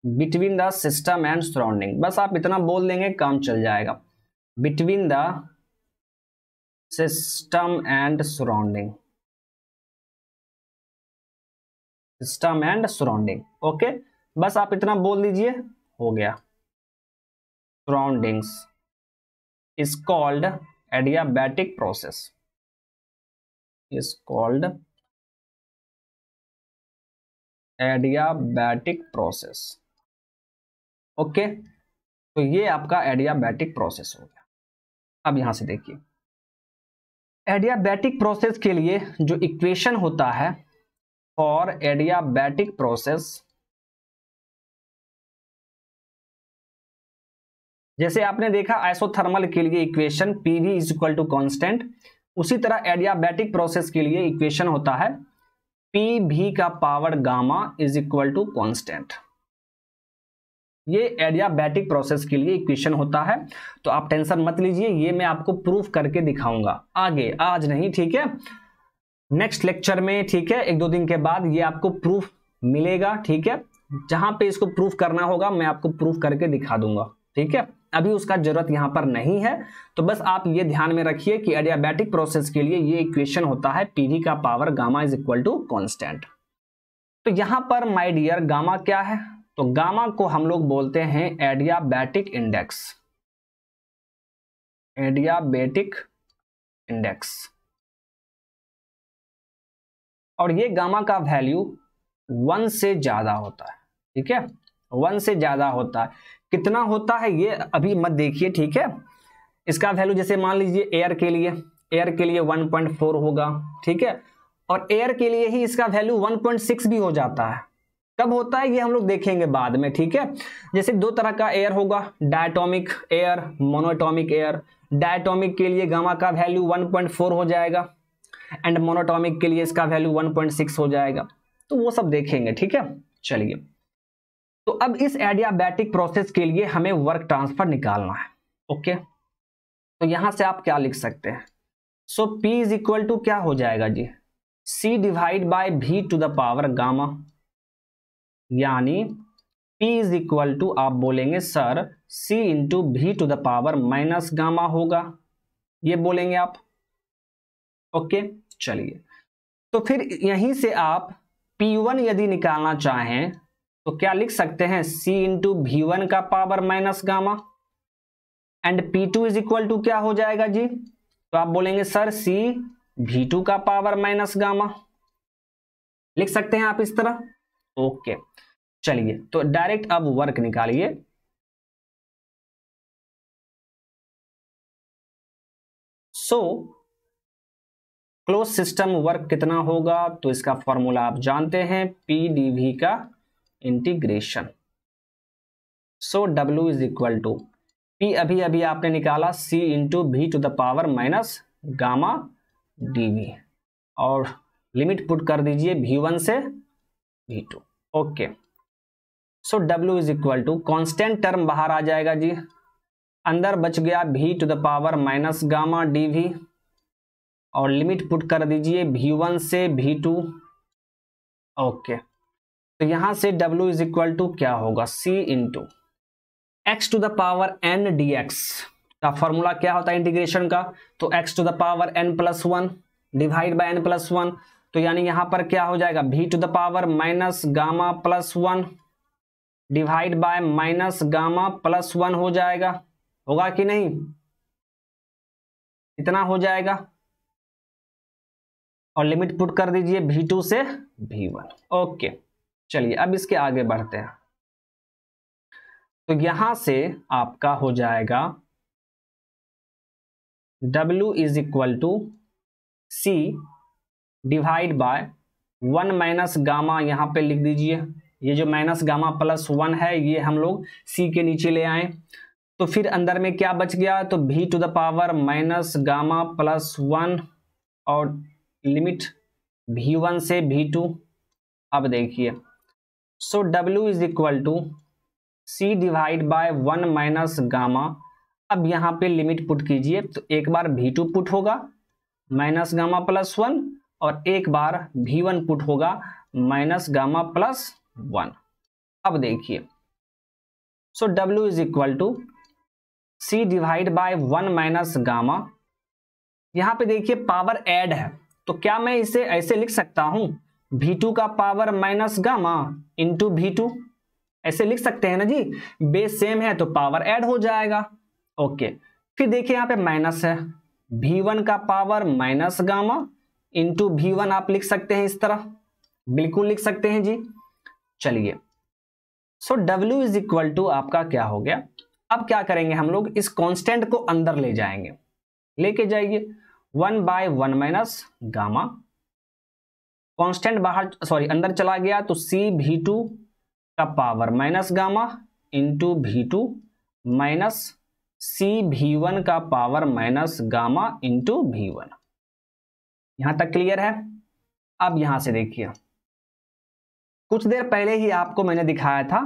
between the system and surrounding। बस आप इतना बोल देंगे काम चल जाएगा, between the system and surrounding, system and surrounding. Okay, बस आप इतना बोल दीजिए, हो गया। Surroundings is called adiabatic process, is called adiabatic process. Okay, तो ये आपका एडियाबैटिक प्रोसेस हो गया। अब यहां से देखिए, एडियाबैटिक प्रोसेस के लिए जो इक्वेशन होता है फॉर एडियाबैटिक प्रोसेस, जैसे आपने देखा आइसोथर्मल के लिए equation PV is equal to constant, उसी तरह एडियाबैटिक प्रोसेस के लिए इक्वेशन होता है PV का power gamma is equal to constant. ये एडियाबैटिक प्रोसेस के लिए इक्वेशन होता है, तो आप टेंशन मत लीजिए, ये मैं आपको प्रूफ करके दिखाऊंगा आगे, आज नहीं, ठीक है, नेक्स्ट लेक्चर में, ठीक है, 1-2 दिन के बाद ये आपको प्रूफ मिलेगा, ठीक है। जहां पे इसको प्रूफ करना होगा मैं आपको प्रूफ करके दिखा दूंगा, ठीक है। अभी उसका जरूरत यहां पर नहीं है, तो बस आप ये ध्यान में रखिए कि एडियाबैटिक प्रोसेस के लिए ये इक्वेशन होता है PV का power gamma is equal to constant. तो यहां पर माय डियर गामा क्या है, तो गामा को हम लोग बोलते हैं एडियाबैटिक इंडेक्स, एडियाबैटिक इंडेक्स। और ये गामा का वैल्यू 1 से ज्यादा होता है, ठीक है, 1 से ज्यादा होता है। कितना होता है ये अभी मत देखिए, ठीक है। इसका वैल्यू जैसे मान लीजिए एयर के लिए 1.4 होगा, ठीक है, और एयर के लिए ही इसका वैल्यू 1.6 भी हो जाता है। कब होता है ये हम लोग देखेंगे बाद में, ठीक है। जैसे 2 तरह का एयर होगा, diatomic air, monatomic air. Diatomic के लिए गामा का वैल्यू 1.4 हो जाएगा एंड मोनोटोमिक के लिए इसका वैल्यू 1.6 हो जाएगा, तो वो सब देखेंगे, ठीक है। चलिए, तो अब इस एडियाबैटिक प्रोसेस के लिए हमें वर्क ट्रांसफर निकालना है। ओके, तो यहां से आप क्या लिख सकते हैं? So P is equal to क्या हो जाएगा जी? C divide by V to the power gamma, यानी P इज इक्वल टू आप बोलेंगे sir C into V to the power minus gamma होगा, ये बोलेंगे आप। ओके, चलिए, तो फिर यहीं से आप P1 यदि निकालना चाहें तो क्या लिख सकते हैं? C इंटू V1 का power minus gamma, and P2 is equal to क्या हो जाएगा जी? तो आप बोलेंगे सर C V2 का पावर माइनस गामा, लिख सकते हैं आप इस तरह। ओके, चलिए, तो डायरेक्ट अब वर्क निकालिए। सो क्लोज सिस्टम वर्क कितना होगा? तो इसका फॉर्मूला आप जानते हैं, P dV का integration. So W is equal to P अभी अभी आपने निकाला C into V to the power minus gamma dV, और लिमिट पुट कर दीजिए V1 से V2। Okay, so W is equal to constant term बाहर आ जाएगा जी, अंदर बच गया V to the power minus gamma dV, और लिमिट पुट कर दीजिए V1 से V2। ओके, तो यहां से W इज इक्वल टू क्या होगा? C into X to the power n dx का फॉर्मूला क्या होता है इंटीग्रेशन का? तो x to the power n plus one divide by n plus one, तो यानी यहां पर क्या हो जाएगा? V to the power minus gamma plus one divide by minus gamma plus one हो जाएगा, होगा कि नहीं? इतना हो जाएगा, और लिमिट पुट कर दीजिए V2 से V1। ओके, चलिए अब इसके आगे बढ़ते हैं। तो यहां से आपका हो जाएगा W is equal to C divide by one minus gamma, यहां पे लिख दीजिए, ये जो माइनस गामा प्लस वन है ये हम लोग C के नीचे ले आए, तो फिर अंदर में क्या बच गया? तो V to the power minus gamma plus one, और लिमिट V1 से V2। अब देखिए, so W is equal to C divide by one minus gamma, अब यहां पे लिमिट पुट कीजिए, तो एक बार V2 पुट होगा माइनस गामा प्लस वन, और एक बार V1 पुट होगा माइनस गामा प्लस वन। अब देखिए, so W is equal to C divide by one minus gamma, यहां पे देखिए पावर ऐड है, तो क्या मैं इसे ऐसे लिख सकता हूं? V2 का power minus gamma into V2, ऐसे लिख सकते हैं ना जी, बेस सेम है तो पावर ऐड हो जाएगा। ओके, फिर देखिए यहां पे माइनस है, V1 का power minus gamma into V1 आप लिख सकते हैं इस तरह, बिल्कुल लिख सकते हैं जी। चलिए, सो W इज इक्वल टू आपका क्या हो गया? अब क्या करेंगे हम लोग? इस कांस्टेंट को अंदर ले जाएंगे, लेके जाइए, one by one minus gamma, constant बाहर सॉरी अंदर चला गया, तो C V2 का power minus gamma into V2 minus C V1 का power minus gamma into V1। यहां तक क्लियर है? अब यहां से देखिए, कुछ देर पहले ही आपको मैंने दिखाया था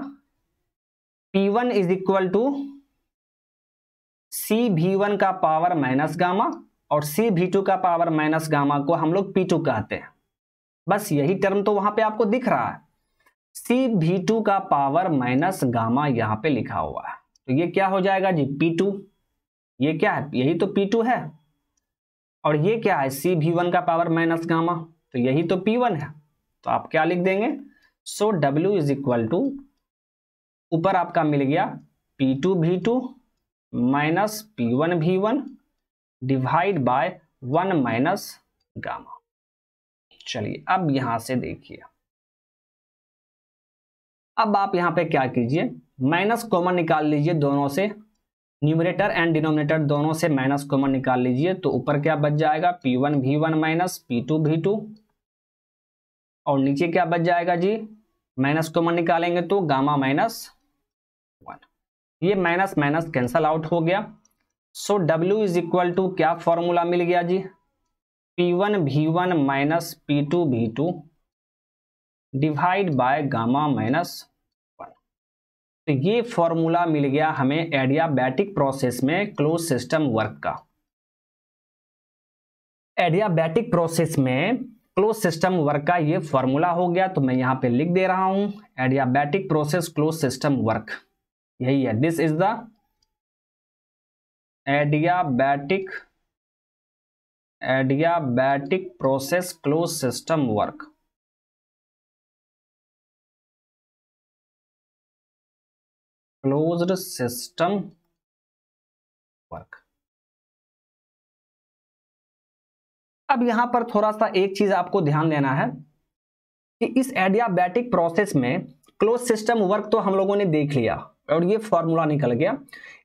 P1 is equal to C V1 का पावर माइनस गामा, और C V2 का पावर माइनस गामा को हम लोग P2 कहते हैं। बस यही टर्म तो वहां पे आपको दिख रहा है, C V2 का पावर माइनस गामा यहां पे लिखा हुआ है, तो ये क्या हो जाएगा जी? P2। ये क्या है? यही तो P2 है, और ये क्या है? C V1 का पावर माइनस गामा, तो यही तो P1 है, तो आप क्या लिख देंगे? सो W इज इक्वल टू, ऊपर आपका मिल गया P2 V2 minus P1 V1 divide by one minus gamma. चलिए, अब यहां से देखिए, अब आप यहां पे क्या कीजिए, माइनस कॉमन निकाल लीजिए दोनों से, न्यूमरेटर एंड डिनोमिनेटर दोनों से माइनस कॉमन निकाल लीजिए, तो ऊपर क्या बच जाएगा? P1 V1 minus P2 V2, और नीचे क्या बच जाएगा जी? माइनस कॉमन निकालेंगे तो गामा माइनस वन, ये माइनस माइनस कैंसल आउट हो गया। सो W इज इक्वल टू क्या फॉर्मूला मिल गया जी? P1 V1 minus P2 V2 divide by gamma minus 1। तो ये फॉर्मूला मिल गया हमें एडियाबैटिक प्रोसेस में क्लोज सिस्टम वर्क का। एडियाबैटिक प्रोसेस में क्लोज सिस्टम वर्क का ये फॉर्मूला हो गया। तो मैं यहां पे लिख दे रहा हूं adiabatic process close system work, यही है। This is the adiabatic process close system work. Closed system work. अब यहां पर थोड़ा सा एक चीज आपको ध्यान देना है कि इस एडियाबैटिक प्रोसेस में क्लोज सिस्टम वर्क तो हम लोगों ने देख लिया और ये फॉर्मूला निकल गया।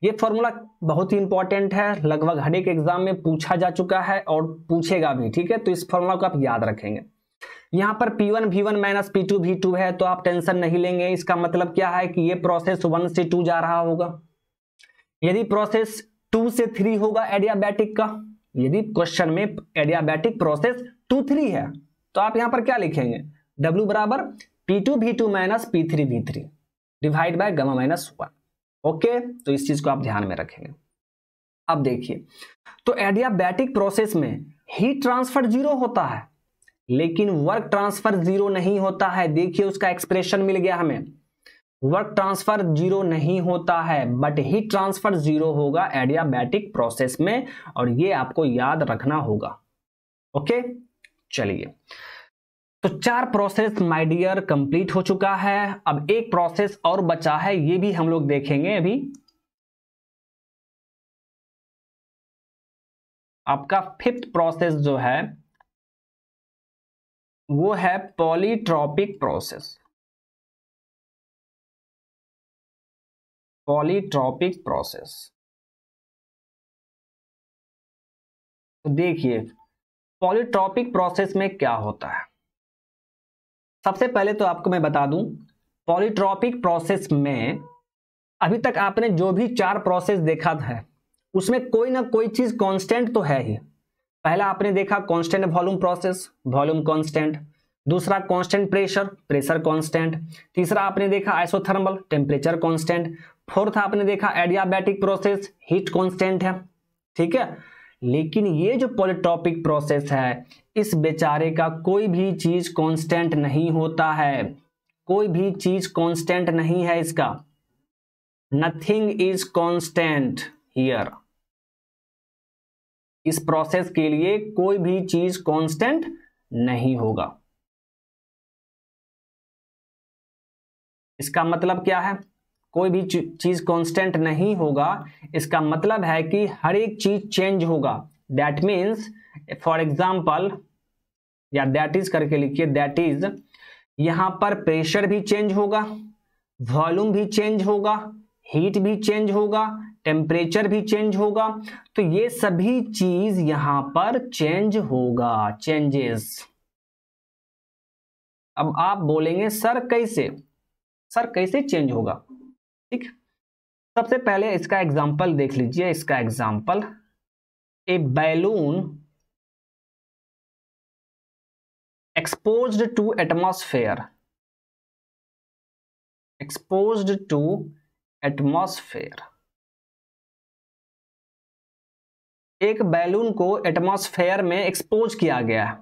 ये फॉर्मूला बहुत ही इंपॉर्टेंट है, लगभग हर एक एग्जाम में पूछा जा चुका है और पूछेगा भी, ठीक है। तो इस फॉर्मूला को आप याद रखेंगे। यहां पर P1 V1 minus P2 V2 है, तो आप टेंशन नहीं लेंगे। इसका मतलब क्या है कि ये प्रोसेस 1 से 2 जा रहा होगा। यदि प्रोसेस 2 से 3 होगा एडियाबैटिक का, यदि क्वेश्चन में एडियाबैटिक प्रोसेस 2 3 है, तो आप यहां पर क्या लिखेंगे, W बराबर P2 V2 minus P3 V3 divide by gamma minus 1। Okay, तो इस चीज को आप ध्यान में रखेंगे। अब देखिए, तो एडियाबैटिक प्रोसेस में हीट ट्रांसफर 0 होता है, लेकिन वर्क ट्रांसफर 0 नहीं होता है। देखिए उसका एक्सप्रेशन मिल गया हमें, वर्क ट्रांसफर 0 नहीं होता है, बट हीट ट्रांसफर 0 होगा एडियाबैटिक प्रोसेस में, और ये आपको याद रखना होगा। ओके, चलिए, तो 4 प्रोसेस माय डियर कंप्लीट हो चुका है। अब एक प्रोसेस और बचा है, ये भी हम लोग देखेंगे अभी। आपका 5th प्रोसेस जो है वो है पॉलीट्रॉपिक प्रोसेस। पॉलीट्रॉपिक प्रोसेस, तो देखिए पॉलीट्रॉपिक प्रोसेस में क्या होता है। सबसे पहले तो आपको मैं बता दूं, पॉलीट्रॉपिक प्रोसेस में अभी तक आपने जो भी 4 प्रोसेस देखा है उसमें कोई ना कोई चीज कांस्टेंट तो है ही। पहला आपने देखा constant volume process, volume constant. दूसरा कांस्टेंट प्रेशर, प्रेशर कांस्टेंट। तीसरा आपने देखा आइसोथर्मल, टेम्परेचर कांस्टेंट। फोर्थ आपने देखा एडियाबैटिक प्रोसेस, हीट कांस्टेंट है, ठीक है। लेकिन ये जो पॉलीट्रॉपिक प्रोसेस है, इस बेचारे का कोई भी चीज कांस्टेंट नहीं होता है, कोई भी चीज कांस्टेंट नहीं है इसका। Nothing is constant here. इस प्रोसेस के लिए कोई भी चीज कांस्टेंट नहीं होगा। इसका मतलब क्या है, कोई भी चीज कांस्टेंट नहीं होगा, इसका मतलब है कि हर एक चीज चेंज होगा। दैट मीन्स फॉर एग्जाम्पल, या दैट इज करके लिखिए, दैट इज यहां पर प्रेशर भी चेंज होगा, वॉल्यूम भी चेंज होगा, हीट भी चेंज होगा, टेम्परेचर भी चेंज होगा। तो ये सभी चीज यहां पर चेंज होगा, चेंजेस। अब आप बोलेंगे सर कैसे, सर कैसे चेंज होगा, ठीक। सबसे पहले इसका एग्जांपल देख लीजिए। इसका example, a balloon exposed to atmosphere, exposed to atmosphere. एक बैलून को एटमॉस्फेयर में एक्सपोज किया गया है,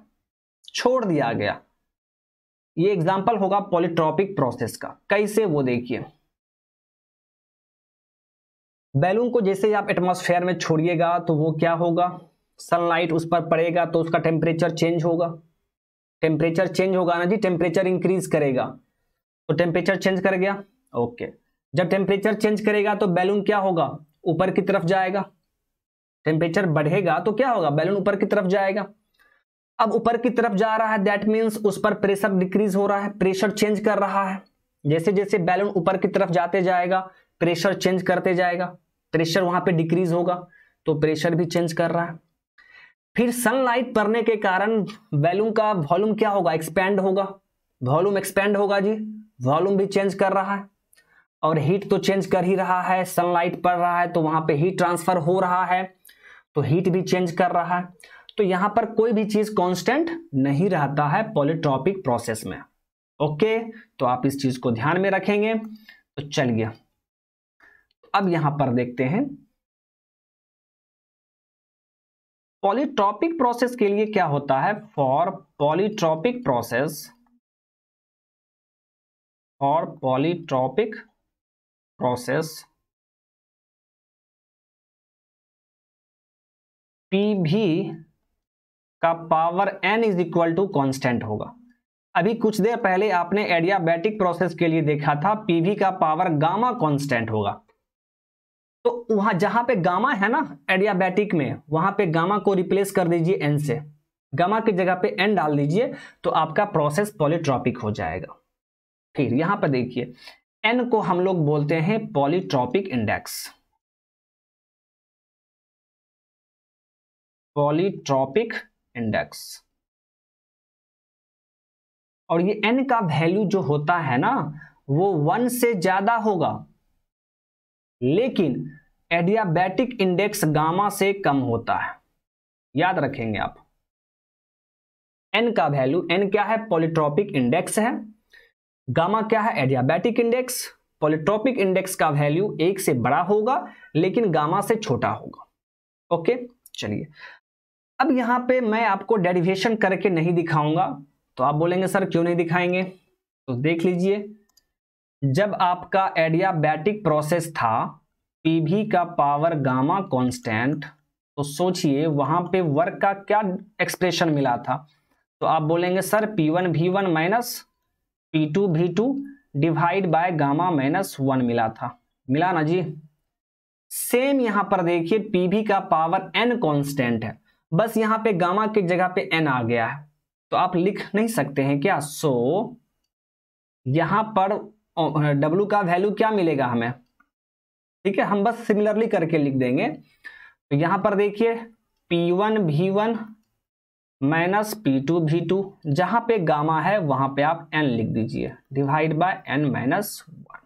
छोड़ दिया गया। ये एग्जांपल होगा पॉलीट्रॉपिक प्रोसेस का। कैसे, वो देखिए। बैलून को जैसे ही आप एटमॉस्फेयर में छोड़िएगा तो वो क्या होगा, सनलाइट उस पर पड़ेगा तो उसका टेम्परेचर चेंज होगा। टेम्परेचर चेंज होगा ना जी, टेम्परेचर इंक्रीज करेगा, तो टेम्परेचर चेंज कर गया। ओके, जब टेम्परेचर चेंज करेगा तो बैलून क्या होगा, ऊपर की तरफ जाएगा। टेम्परेचर बढ़ेगा तो क्या होगा, बैलून ऊपर की तरफ जाएगा। अब ऊपर की तरफ जा रहा है, दैट मीन्स उस पर प्रेशर डिक्रीज हो रहा है, प्रेशर चेंज कर रहा है। जैसे जैसे बैलून ऊपर की तरफ जाते जाएगा, प्रेशर चेंज करते जाएगा, प्रेशर वहां पे डिक्रीज होगा, तो प्रेशर भी चेंज कर रहा है। फिर सनलाइट पड़ने के कारण बैलून का वॉल्यूम क्या होगा, एक्सपैंड होगा। वॉल्यूम एक्सपैंड होगा जी, वॉल्यूम भी चेंज कर रहा है, और हीट तो चेंज कर ही रहा है। सनलाइट पड़ रहा है तो वहां पे हीट ट्रांसफर हो रहा है, तो हीट भी चेंज कर रहा है। तो यहां पर कोई भी चीज कांस्टेंट नहीं रहता है पॉलीट्रॉपिक प्रोसेस में। ओके, तो आप इस चीज को ध्यान में रखेंगे। तो चलिए अब यहां पर देखते हैं पॉलीट्रॉपिक प्रोसेस के लिए क्या होता है। For polytropic process, for polytropic process PV का power n is equal to constant होगा। अभी कुछ देर पहले आपने एडियाबैटिक प्रोसेस के लिए देखा था पीवी का पावर गामा कांस्टेंट होगा। तो वहां जहां पे गामा है ना एडियाबैटिक में, वहां पे गामा को रिप्लेस कर दीजिए n से, गामा की जगह पे n डाल दीजिए, तो आपका प्रोसेस पॉलीट्रॉपिक हो जाएगा। फिर यहां पर देखिए n को हम लोग बोलते हैं पॉलीट्रॉपिक इंडेक्स, पॉलीट्रॉपिक इंडेक्स। और ये n का वैल्यू जो होता है ना वो 1 से ज्यादा होगा, लेकिन एडियाबैटिक इंडेक्स गामा से कम होता है। याद रखेंगे आप, n का वैल्यू, n क्या है, पॉलीट्रॉपिक इंडेक्स है, गामा क्या है, एडियाबैटिक इंडेक्स। पॉलीट्रॉपिक इंडेक्स का वैल्यू 1 से बड़ा होगा लेकिन गामा से छोटा होगा। ओके, चलिए अब यहां पे मैं आपको डेरिवेशन करके नहीं दिखाऊंगा, तो आप बोलेंगे सर क्यों नहीं दिखाएंगे, तो देख लीजिए। जब आपका एडियाबैटिक प्रोसेस था पीवी का पावर गामा कांस्टेंट, तो सोचिए वहां पे वर्क का क्या एक्सप्रेशन मिला था। तो आप बोलेंगे sir P1 V1 minus P2 V2 divide by gamma minus 1 मिला था, मिला ना जी। सेम यहां पर देखिए पीवी का पावर n कांस्टेंट है, बस यहां पे गामा की जगह पे n आ गया है, तो आप लिख नहीं सकते हैं क्या। सो यहां पर W का वैल्यू क्या मिलेगा हमें, ठीक है, हम बस सिमिलरली करके लिख देंगे। तो यहां पर देखिए P1 V1 minus P2 V2, जहां पे गामा है वहां पे आप n लिख दीजिए, डिवाइड बाय n माइनस 1।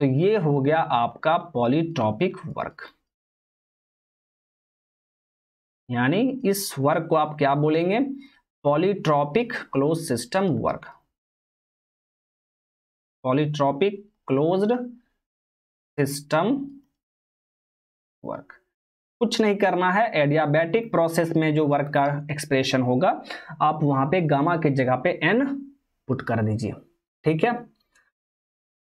तो ये हो गया आपका पॉलीट्रॉपिक वर्क, यानी इस वर्क को आप क्या बोलेंगे, polytropic close system work, polytropic closed system work. कुछ नहीं करना है, एडियाबैटिक प्रोसेस में जो वर्क का एक्सप्रेशन होगा आप वहां पे गामा की जगह पे n पुट कर दीजिए, ठीक है।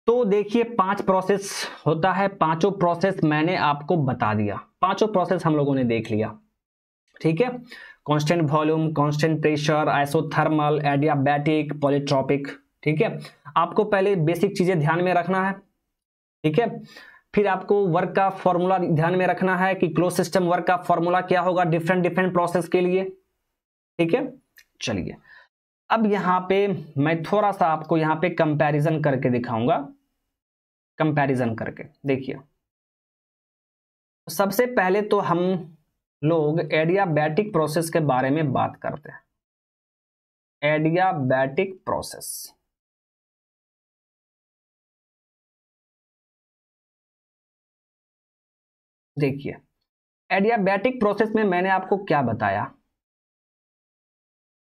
तो देखिए 5 प्रोसेस होता है, पांचों प्रोसेस मैंने आपको बता दिया, पांचों प्रोसेस हम लोगों ने देख लिया, ठीक है। Constant volume, constant pressure, isothermal, adiabatic, polytropic, ठीक है। आपको पहले बेसिक चीजें ध्यान में रखना है, ठीक है। फिर आपको वर्क का फॉर्मूला ध्यान में रखना है कि क्लोज सिस्टम वर्क का फॉर्मूला क्या होगा डिफरेंट डिफरेंट प्रोसेस के लिए, ठीक है। चलिए अब यहां पे मैं थोड़ा सा आपको यहां पे कंपैरिजन करके दिखाऊंगा, कंपैरिजन करके देखिए। सबसे पहले तो हम लोग एडियाबैटिक प्रोसेस के बारे में बात करते हैं, एडियाबैटिक प्रोसेस। देखिए एडियाबैटिक प्रोसेस में मैंने आपको क्या बताया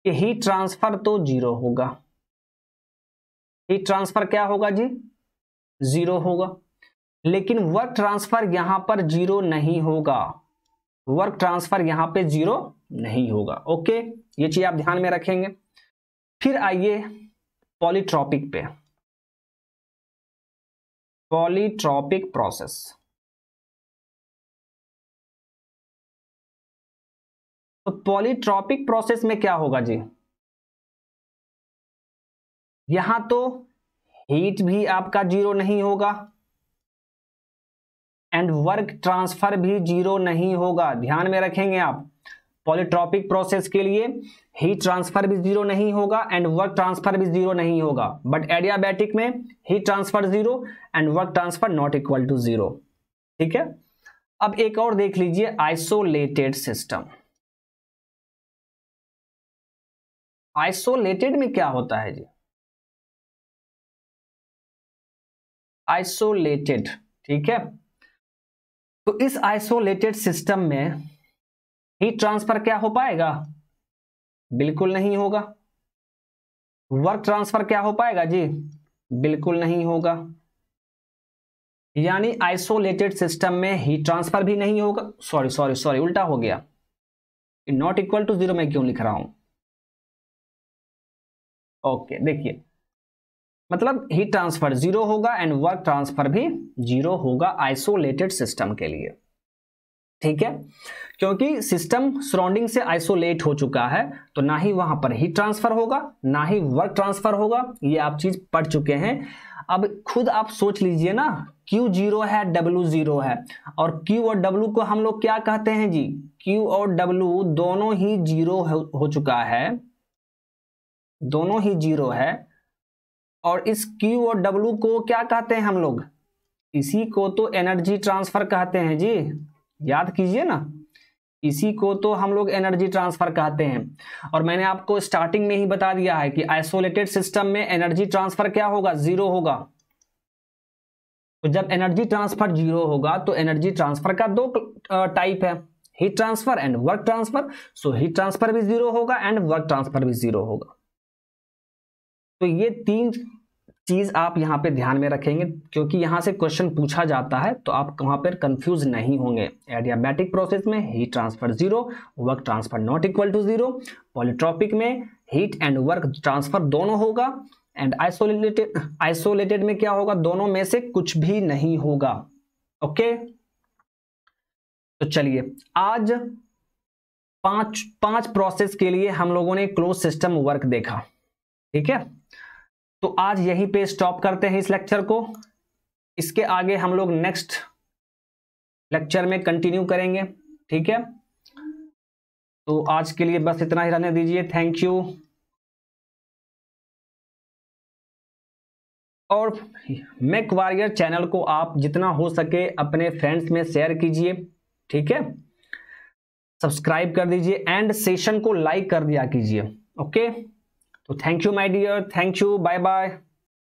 कि हीट ट्रांसफर तो जीरो होगा, हीट ट्रांसफर क्या होगा जी, जीरो होगा। लेकिन वर्क ट्रांसफर यहां पर जीरो नहीं होगा, वर्क ट्रांसफर यहां पे जीरो नहीं होगा। ओके, ये चीज आप ध्यान में रखेंगे। फिर आइए पॉलीट्रॉपिक पे, पॉलीट्रॉपिक प्रोसेस। तो पॉलीट्रॉपिक प्रोसेस में क्या होगा जी, यहां तो हीट भी आपका जीरो नहीं होगा एंड वर्क ट्रांसफर भी जीरो नहीं होगा, ध्यान में रखेंगे आप। पॉलीट्रॉपिक प्रोसेस के लिए हीट ट्रांसफर भी जीरो नहीं होगा एंड वर्क ट्रांसफर भी जीरो नहीं होगा, बट एडियाबैटिक में heat transfer zero and work transfer not equal to zero, ठीक है। अब एक और देख लीजिए आइसोलेटेड सिस्टम। आइसोलेटेड में क्या होता है जी, आइसोलेटेड, ठीक है। तो इस आइसोलेटेड सिस्टम में हीट ट्रांसफर क्या हो पाएगा, बिल्कुल नहीं होगा, वर्क ट्रांसफर क्या हो पाएगा जी? बिल्कुल नहीं होगा। यानी आइसोलेटेड सिस्टम में हीट ट्रांसफर भी नहीं होगा। सॉरी उल्टा हो गया, नॉट इक्वल टू जीरो मैं क्यों लिख रहा हूं? ओके देखिए, मतलब हीट ट्रांसफर जीरो होगा एंड वर्क ट्रांसफर भी जीरो होगा आइसोलेटेड सिस्टम के लिए। ठीक है, क्योंकि सिस्टम सराउंडिंग से आइसोलेट हो चुका है, तो ना ही वहां पर हीट ट्रांसफर होगा ना ही वर्क ट्रांसफर होगा। ये आप चीज पढ़ चुके हैं। अब खुद आप सोच लीजिए ना, Q जीरो है, W जीरो है, और Q और W को हम लोग क्या कहते हैं जी? Q और W दोनों ही जीरो हो चुका है, दोनों ही जीरो है। और इस Q और W को क्या कहते हैं हम लोग? इसी को तो एनर्जी ट्रांसफर कहते हैं जी, याद कीजिए ना, इसी को तो हम लोग एनर्जी ट्रांसफर कहते हैं। और मैंने आपको स्टार्टिंग में ही बता दिया है कि आइसोलेटेड सिस्टम में एनर्जी ट्रांसफर क्या होगा? जीरो होगा। तो जब एनर्जी ट्रांसफर जीरो होगा तो एनर्जी ट्रांसफर का दो टाइप है, heat transfer and work transfer. So heat transfer भी जीरो होगा एंड वर्क ट्रांसफर भी जीरो होगा। तो ये तीन चीज आप यहां पे ध्यान में रखेंगे, क्योंकि यहां से क्वेश्चन पूछा जाता है तो आप वहां पर कंफ्यूज नहीं होंगे। एडियाबैटिक प्रोसेस में heat transfer zero, work transfer not equal to zero. Polytropic में हीट एंड वर्क ट्रांसफर दोनों होगा, एंड आइसोलेटेड में क्या होगा? दोनों में से कुछ भी नहीं होगा। ओके, तो चलिए आज पांच प्रोसेस के लिए हम लोगों ने क्लोज सिस्टम वर्क देखा। ठीक है, तो आज यहीं पे स्टॉप करते हैं इस लेक्चर को। इसके आगे हम लोग नेक्स्ट लेक्चर में कंटिन्यू करेंगे। ठीक है, तो आज के लिए बस इतना ही रहने दीजिए। Thank you. और मैक वॉरियर चैनल को आप जितना हो सके अपने फ्रेंड्स में शेयर कीजिए। ठीक है, सब्सक्राइब कर दीजिए एंड सेशन को लाइक कर दिया कीजिए। ओके, तो thank you my dear, thank you, bye bye.